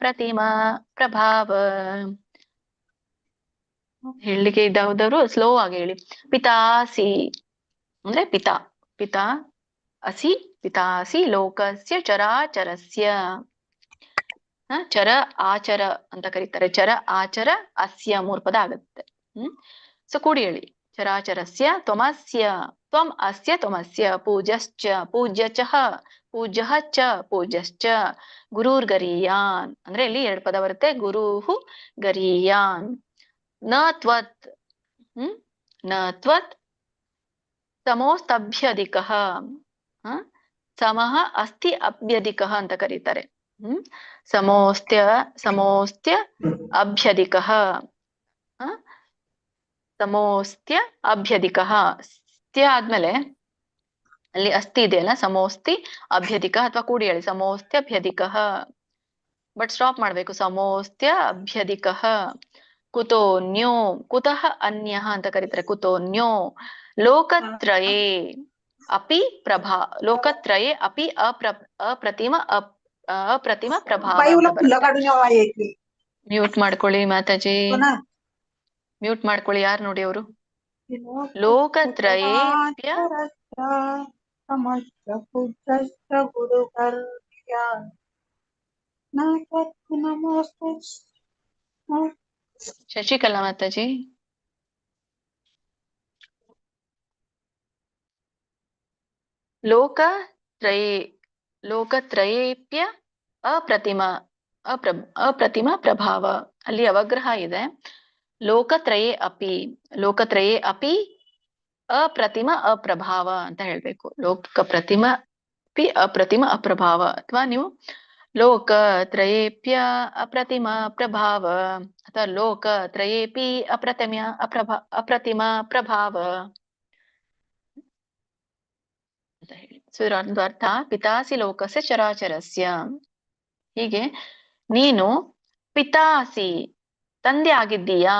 ಪ್ರತಿಮಾ ಪ್ರಭಾವ. ಹೇಳಲಿಕ್ಕೆ ಇದ್ದವರು ಸ್ಲೋ ಆಗಿ ಹೇಳಿ. ಪಿತಾಸಿ ಅಂದ್ರೆ ಪಿತಾ, ಪಿತಾ ಅಸಿ, ಪಿತಾಸಿ ಲೋಕಸ್ಯ ಚರಾಚರಸ್ಯ. ಚರ ಆಚರ ಅಂತ ಕರೀತಾರೆ. ಚರ ಆಚರ ಅಸ್ಯ 3 ಪದ ಆಗುತ್ತೆ. ಸೊ ಕೂಡಿ ಹೇಳಿ. ಚರಾಚರಸ್ಯ ತ್ವಮಸ್ಯ, ತ್ವಂ ಅಸ್ಯ ತ್ವಮಸ್ಯ, ಪೂಜ್ಯಶ್ಚ ಪೂಜ್ಯಚಃ ಪೂಜ್ಯಃ ಚ ಪೂಜ್ಯಶ್ಚ, ಗುರುರ್ಗರೀಯಾನ್ ಅಂದ್ರೆ ಇಲ್ಲಿ 2 ಪದ ಬರುತ್ತೆ. ಗುರುಹು ಗರೀಯಾನ್. ನ ತ್ವತ್, ನ ತ್ವತ್ ಸಮೋಸ್ತಭ್ಯಧಿಕಃ, ಸಮಃ ಅಸ್ತಿ ಅಭ್ಯಧಿಕಃ ಅಂತ ಕರೀತಾರೆ. ಸಮೋಸ್ತ್ಯ ಅಭ್ಯಧಿಕಃ, ಸಮೋಸ್ತ್ಯ ಅಭ್ಯಧಿಕಃ. ಸ್ತ್ಯ ಆದ್ಮೇಲೆ ಅಲ್ಲಿ ಅಸ್ತಿ ಇದೆಯಲ್ಲ, ಸಮೋಸ್ತಿ ಅಭ್ಯಧಿಕ, ಅಥವಾ ಕೂಡಿ ಹೇಳಿ ಸಮೋಸ್ತ್ಯಭ್ಯಧಿಕಃ. ಬಟ್ ಸ್ಟಾಪ್ ಮಾಡ್ಬೇಕು. ಸಮೋಸ್ತ್ಯ ಅಭ್ಯಧಿಕಃ. ಕುತೋನ್ಯೋ ಕುತಃ ಅನ್ಯಃ ಅಂತ ಕರೀತಾರೆ. ಕುತೋನ್ಯೋ ಲೋಕತ್ರಯೇ ಅಪಿ ಲೋಕತ್ರಯೇ ಅಪಿ ಅಪ್ರತಿಮ ಪ್ರಭಾವ ಅಂತ ಬರುತ್ತೆ. ಮ್ಯೂಟ್ ಮಾಡ್ಕೊಳ್ಳಿ ಮಾತಾಜಿ, ಮ್ಯೂಟ್ ಮಾಡ್ಕೊಳ್ಳಿ. ಯಾರು ನೋಡಿ ಅವರು? ಲೋಕತ್ರಯೇಪ್ಯ ಶಶಿಕಲಾ ಮಾತಾಜಿ. ಲೋಕತ್ರಯೇಪ್ಯ ಅಪ್ರತಿಮ ಪ್ರಭಾವ. ಅಲ್ಲಿ ಅವಗ್ರಹ ಇದೆ. ಲೋಕತ್ರಯೇ ಅಪಿ ಅಪ್ರತಿಮ ಅಪ್ರಭಾವ ಅಂತ ಹೇಳ್ಬೇಕು. ಅಪ್ರತಿಮ ಅಪ್ರಭಾವ, ಅಥವಾ ನೀವು ಲೋಕತ್ರಯೇಪ್ಯ ಅಪ್ರತಿಮ ಪ್ರಭಾವ ಅಥವಾ ಲೋಕತ್ರಯೇಪಿ ಅಪ್ರತಿಮ ಪ್ರಭಾವ ಅಂತ ಹೇಳಿ. ಸೊ ಇದರ ಅರ್ಥ ಪಿತಾಸಿ ಲೋಕಸ್ಯ ಚರಾಚರಸ್ಯ. ಹೀಗೆ ನೀನು ಪಿತಾಸಿ ತಂದೆ ಆಗಿದ್ದೀಯಾ.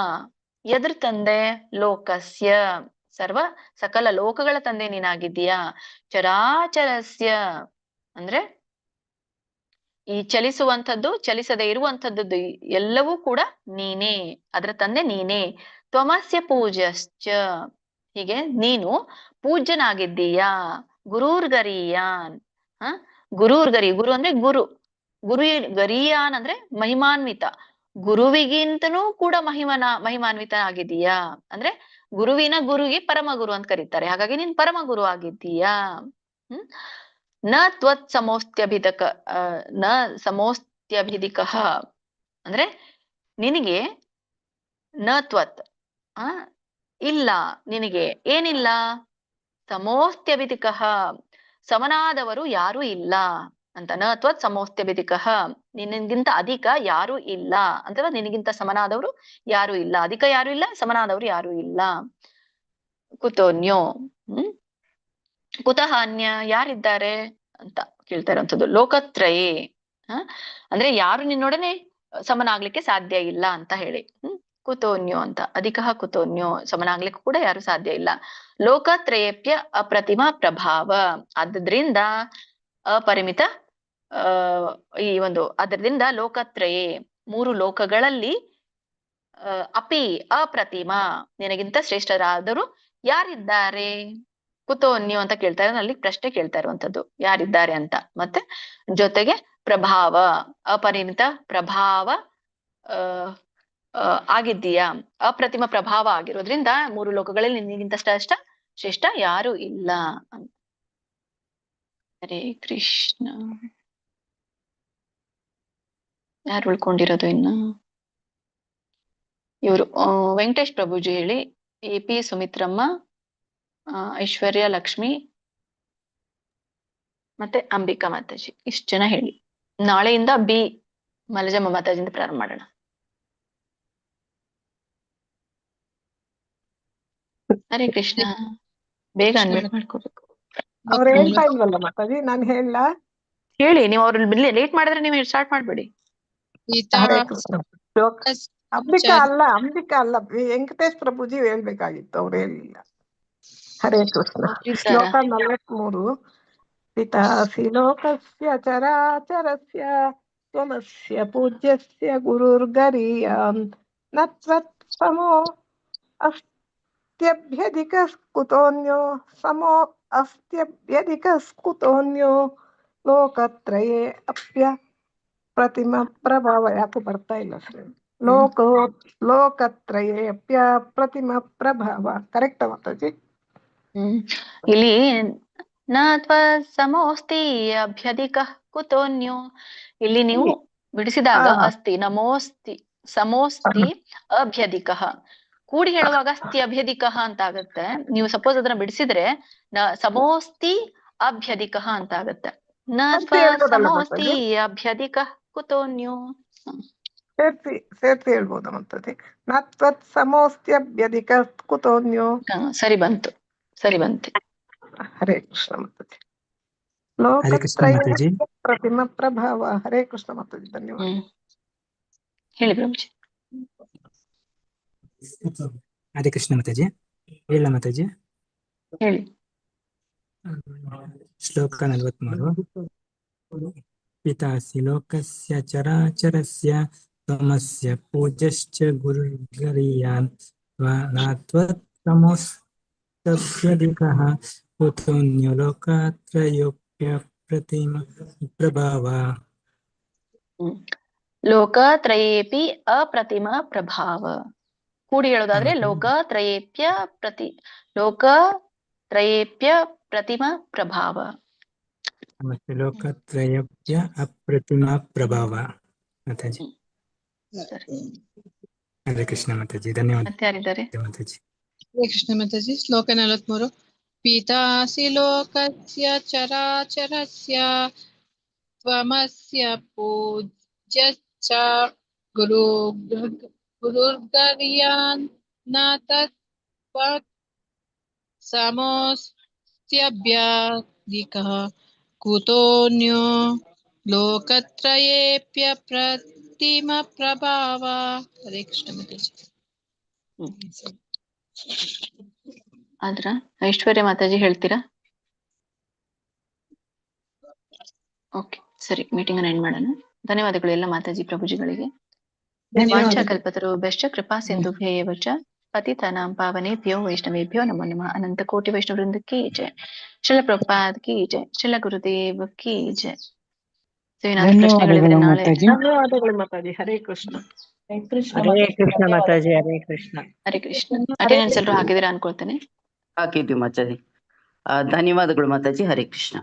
ಎದ್ರ ತಂದೆ? ಲೋಕಸ್ಯ ಸಕಲ ಲೋಕಗಳ ತಂದೆ ನೀನಾಗಿದ್ದೀಯಾ. ಚರಾಚರಸ್ಯ ಅಂದ್ರೆ ಈ ಚಲಿಸುವಂಥದ್ದು, ಚಲಿಸದೆ ಇರುವಂಥದ್ದು ಎಲ್ಲವೂ ಕೂಡ ನೀನೇ, ಅದರ ತಂದೆ ನೀನೇ. ತ್ವಮಸ್ಯ ಪೂಜ್ಯಶ್ಚ, ಹೀಗೆ ನೀನು ಪೂಜ್ಯನಾಗಿದ್ದೀಯಾ. ಗುರೂರ್ಗರೀಯಾನ್, ಗುರೂರ್ಗರಿ, ಗುರು ಅಂದ್ರೆ ಗರೀಯಾನ್ ಅಂದ್ರೆ ಮಹಿಮಾನ್ವಿತ. ಗುರುವಿಗಿಂತನೂ ಕೂಡ ಮಹಿಮಾನ್ವಿತ ಆಗಿದ್ದೀಯಾ. ಅಂದ್ರೆ ಗುರುವಿನ ಗುರುಗೆ ಪರಮ ಗುರು ಅಂತ ಕರೀತಾರೆ. ಹಾಗಾಗಿ ನೀನ್ ಪರಮ ಗುರು ಆಗಿದ್ದೀಯಾ. ನ ತ್ವತ್ ಸಮೋಸ್ತ್ಯಭಿಧಿಕ ಅಂದ್ರೆ ನಿನಗೆ ನ ತ್ವತ್ ಇಲ್ಲ, ನಿನಗೆ ಏನಿಲ್ಲ. ಸಮೋಸ್ತ್ಯಭಿಧಿಕ ಸಮನಾದವರು ಯಾರು ಇಲ್ಲ ಅಂತ. ನ ತ್ವತ್ ಸಮೋಸ್ತ್ಯಭಿಧಿಕ, ನಿನಗಿಂತ ಅಧಿಕ ಯಾರು ಇಲ್ಲ ಅಥವಾ ನಿನಗಿಂತ ಸಮನಾದವರು ಯಾರು ಇಲ್ಲ. ಅಧಿಕ ಯಾರು ಇಲ್ಲ, ಸಮನಾದವರು ಯಾರು ಇಲ್ಲ. ಕುತೋನ್ಯೋ ಕುತಃ ಅನ್ಯ, ಯಾರಿದ್ದಾರೆ ಅಂತ ಕೇಳ್ತಾ ಇರುವಂಥದ್ದು. ಲೋಕತ್ರಯೇ ಅಂದ್ರೆ ಯಾರು ನಿನ್ನೊಡನೆ ಸಮನಾಗ್ಲಿಕ್ಕೆ ಸಾಧ್ಯ ಇಲ್ಲ ಅಂತ ಹೇಳಿ. ಕುತೋನ್ಯೋ ಅಂತ, ಅಧಿಕ ಕುತೋನ್ಯೋ, ಸಮನಾಗ್ಲಿಕ್ಕೂ ಕೂಡ ಯಾರು ಸಾಧ್ಯ ಇಲ್ಲ. ಲೋಕತ್ರಯೇಪ್ಯ ಅಪ್ರತಿಮ ಪ್ರಭಾವ, ಆದ್ರಿಂದ ಅಪರಿಮಿತ ಅದರಿಂದ ಲೋಕತ್ರಯೇ ಮೂರು ಲೋಕಗಳಲ್ಲಿ ಅಪಿ ಅಪ್ರತಿಮ ನಿನಗಿಂತ ಶ್ರೇಷ್ಠರಾದರೂ ಯಾರಿದ್ದಾರೆ. ಕುತೋನ್ಯೋ ಅಂತ ಕೇಳ್ತಾರೆ. ಅಲ್ಲಿ ಪ್ರಶ್ನೆ ಕೇಳ್ತಾ ಇರುವಂತದ್ದು ಯಾರಿದ್ದಾರೆ ಅಂತ. ಮತ್ತೆ ಜೊತೆಗೆ ಪ್ರಭಾವ, ಅಪರಿಮಿತ ಪ್ರಭಾವ ಆಗಿದ್ದೀಯಾ. ಅಪ್ರತಿಮ ಪ್ರಭಾವ ಆಗಿರೋದ್ರಿಂದ ಮೂರು ಲೋಕಗಳಲ್ಲಿ ನಿನಗಿಂತ ಶ್ರೇಷ್ಠ ಯಾರು ಇಲ್ಲ. ಹರೇ ಕೃಷ್ಣ. ಯಾರು ಉಳ್ಕೊಂಡಿರೋದು ಇನ್ನು? ಇವರು ವೆಂಕಟೇಶ್ ಪ್ರಭುಜಿ ಹೇಳಿ, AP ಸುಮಿತ್ರಮ್ಮ, ಐಶ್ವರ್ಯ ಲಕ್ಷ್ಮಿ ಮತ್ತೆ ಅಂಬಿಕಾ ಮಾತಾಜಿ, ಇಷ್ಟು ಜನ ಹೇಳಿ. ನಾಳೆಯಿಂದ ಬಿ ಮಲಜಮ್ಮ ಮಾತಾಜಿಂದ ಪ್ರಾರಂಭ ಮಾಡೋಣ. ಹರೇ ಕೃಷ್ಣ. ಬೇಗ ಅನ್ವೇಟ್ ಮಾಡ್ಕೋಬೇಕು. ಅವ್ರು ಹೇಳ್ತಾ ಇಲ್ವಲ್ಲ ಮಾತಾಜಿ, ನಾನು ಹೇಳ ಹೇಳಿ. ನೀವು ಅವ್ರು ಲೇಟ್ ಮಾಡಿದ್ರೆ ನೀವು ಸ್ಟಾರ್ಟ್ ಮಾಡ್ಬೇಡಿ. ಹರೇ ಕೃಷ್ಣ. ಅಂಬಿಕಾ ಅಲ್ಲ ವೆಂಕಟೇಶ್ ಪ್ರಭುಜಿ ಹೇಳ್ಬೇಕಾಗಿತ್ತು, ಅವ್ರು ಹೇಳಿಲ್ಲ. ಹರೇ ಕೃಷ್ಣ. ಶ್ಲೋಕ 43. ಪಿತಾಸಿ ಲೋಕಸ್ಯ ಚರಾಚರಸ್ಯ ತ್ವಮಸ್ಯ ಪೂಜ್ಯಸ್ಯ ಗುರುರ್ಗರೀಯಾನ್ ನ ತ್ವತ್ ಸಮೋ ಅಸ್ತ್ಯಭ್ಯಧಿಕಃ ಕುತೋನ್ಯೋ ಸಮೋ ಅಸ್ತ್ಯಭ್ಯಧಿಕಃ ಕುತೋನ್ಯೋ ಲೋಕತ್ರಯೇ ಅಪ್ಯ ಪ್ರತಿಮ ಪ್ರಭಾವ. ಯಾಕೆ ಬರ್ತಾ ಇಲ್ಲ ಸರ್? ಲೋಕತ್ರಯೇ ಅಪ್ಯ ಪ್ರತಿಮ ಪ್ರಭಾವ. ಕರೆಕ್ಟ್ ಮಾತಾಜಿ? ಇಲ್ಲಿ ನ ಸಮೋಸ್ತಿ ಅಭ್ಯಧಿಕ ಕುತೋನ್ಯೋ, ಇಲ್ಲಿ ನೀವು ಬಿಡಿಸಿದಾಗ ಅಸ್ತಿ ನಮೋಸ್ತಿ ಸಮೋಸ್ತಿ ಅಭ್ಯಧಿಕ, ಕೂಡಿ ಹೇಳುವಾಗ ಅಸ್ತಿ ಅಭ್ಯಧಿಕ ಅಂತ ಆಗತ್ತೆ. ನೀವು ಸಪೋಸ್ ಅದನ್ನ ಬಿಡಿಸಿದ್ರೆ ಸಮೋಸ್ತಿ ಅಭ್ಯಧಿಕ ಅಂತ ಆಗತ್ತೆ. ನ ಸಮೋಸ್ತಿ ಅಭ್ಯಧಿಕ ಕುತೋನ್ಯೋ. ಸೇರ್ತಿ ಹೇಳ್ಬೋದ ಮಾತಾಜಿ? ನ ತ್ವತ್ ಸಮೋಸ್ತ್ಯಭ್ಯಧಿಕ ಕುತೋನ್ಯೋ. ಸರಿ ಬಂತು. ಹರೇ ಕೃಷ್ಣ ಮಾತಾಜಿ. ಲೋಕತ್ರಯೇ ಪ್ರತಿಮ ಪ್ರಭಾವ. ಹರೇ ಕೃಷ್ಣ ಮಾತಾಜಿ, ಧನ್ಯವಾದ. ಹೇಳಿ ಬ್ರಹ್ಮಜಿ. ಹರೇ ಕೃಷ್ಣ ಮಾತಾಜಿ. ಹೇಳ ಮಾತಾಜಿ. ಹೇಳಿ. ಶ್ಲೋಕ 43. ಪಿತಾಸಿ ಲೋಕಸ್ಯ ಚರಾಚರಸ್ಯ ತ್ವಮಸ್ಯ ಪೂಜ್ಯಶ್ಚ ಗುರುರ್ಗರೀಯಾನ್ ನಾತ್ವತ್ತಮೋಸ್ತಭ್ಯಧಿಕಃ ಕುತೋನ್ಯೋ ಲೋಕತ್ರಯೋಪ್ಯ ಪ್ರತಿಮ ಪ್ರಭಾವ. ಲೋಕತ್ರಯೇಪಿ ಅಪ್ರತಿಮ ಪ್ರಭಾವ. ಕೂಡಿ ಹೇಳೋದಾದ್ರೆ ಲೋಕತ್ರಯೇಪ್ಯ ಪ್ರತಿಮ ಪ್ರಭಾವ. ಮತ್ತೆ ಲೋಕತ್ರಯಪ್ಯ ಅಪ್ರತಿಮ ಪ್ರಭಾವ ಮಾತಾಜಿ. ಹರೇ ಕೃಷ್ಣ ಮಾತಾಜಿ. ಧನ್ಯವಾದ ಮತ್ತೆ ಯಾರಿದ್ದಾರೆ? ಮಾತಾಜಿ. ಹರೇ ಕೃಷ್ಣ ಮಾತಾಜಿ. ಶ್ಲೋಕ 43. ಪಿತಾಸಿ ಲೋಕಸ್ಯ ಚರಾಚರಸ್ಯ ತ್ವಮಸ್ಯ ಪೂಜ್ಯಶ್ಚ ಗುರುರ್ಗರೀಯಾನ್ ನಾತತ್ವತ್ ಸಮೋಸ್ತ್ಯಭ್ಯಧಿಕಃ ಕುತೋನ್ಯೋ ಲೋಕತ್ರಯೇಪ್ಯ ಪ್ರತಿಮ ಪ್ರಭಾವ. ಹರೇ ಕೃಷ್ಣ ಮಾತಾಜಿ. ಆದ್ರ ಐಶ್ವರ್ಯ ಮಾತಾಜಿ ಹೇಳ್ತೀರಾ? ಓಕೆ, ಸರಿ. ಮೀಟಿಂಗ್ ಅನ್ನು ಎಂಡ್ ಮಾಡೋಣ. ಧನ್ಯವಾದಗಳು ಎಲ್ಲ ಮಾತಾಜಿ ಪ್ರಭುಜಿಗಳಿಗೆ. ವಾಂಛಾ ಕಲ್ಪತರು ಬೆಶ್ಚ ಕೃಪಾ ಸಿಂಧುಭ್ಯೇವ ಚ ಪತಿತಾನಾಂ ಪಾವನೇಭ್ಯೋ ವೈಷ್ಣವೇಭ್ಯೋ ನಮೋ ನಮಃ. ಅನಂತ ಕೋಟಿ ವೈಷ್ಣವ ವೃಂದ ಕಿ ಜಯ. ಶ್ರೀಲ ಪ್ರಭುಪಾದ್ ಕಿ ಜಯ. ಶ್ರೀಲ ಗುರುದೇವ್ ಕಿ ಜಯ. ಪ್ರಶ್ನೆಗಳಿದ್ರೆ ನಾಳೆ. ಧನ್ಯವಾದಗಳು ಮಾತಾಜಿ. ಹರೇ ಕೃಷ್ಣ. ಹರೇ ಕೃಷ್ಣ ಮಾತಾಜಿ. ಹರೇ ಕೃಷ್ಣ. ಹರೇ ಕೃಷ್ಣ. ಅಟೆಂಡೆನ್ಸ್ ಎಲ್ಲರೂ ಹಾಕಿದಿರಾ ಅನ್ಕೊಳ್ತೇನೆ. ಹಾಕಿದ್ವಿ ಮಾತಾಜಿ. ಧನ್ಯವಾದಗಳು ಮಾತಾಜಿ. ಹರೇ ಕೃಷ್ಣ.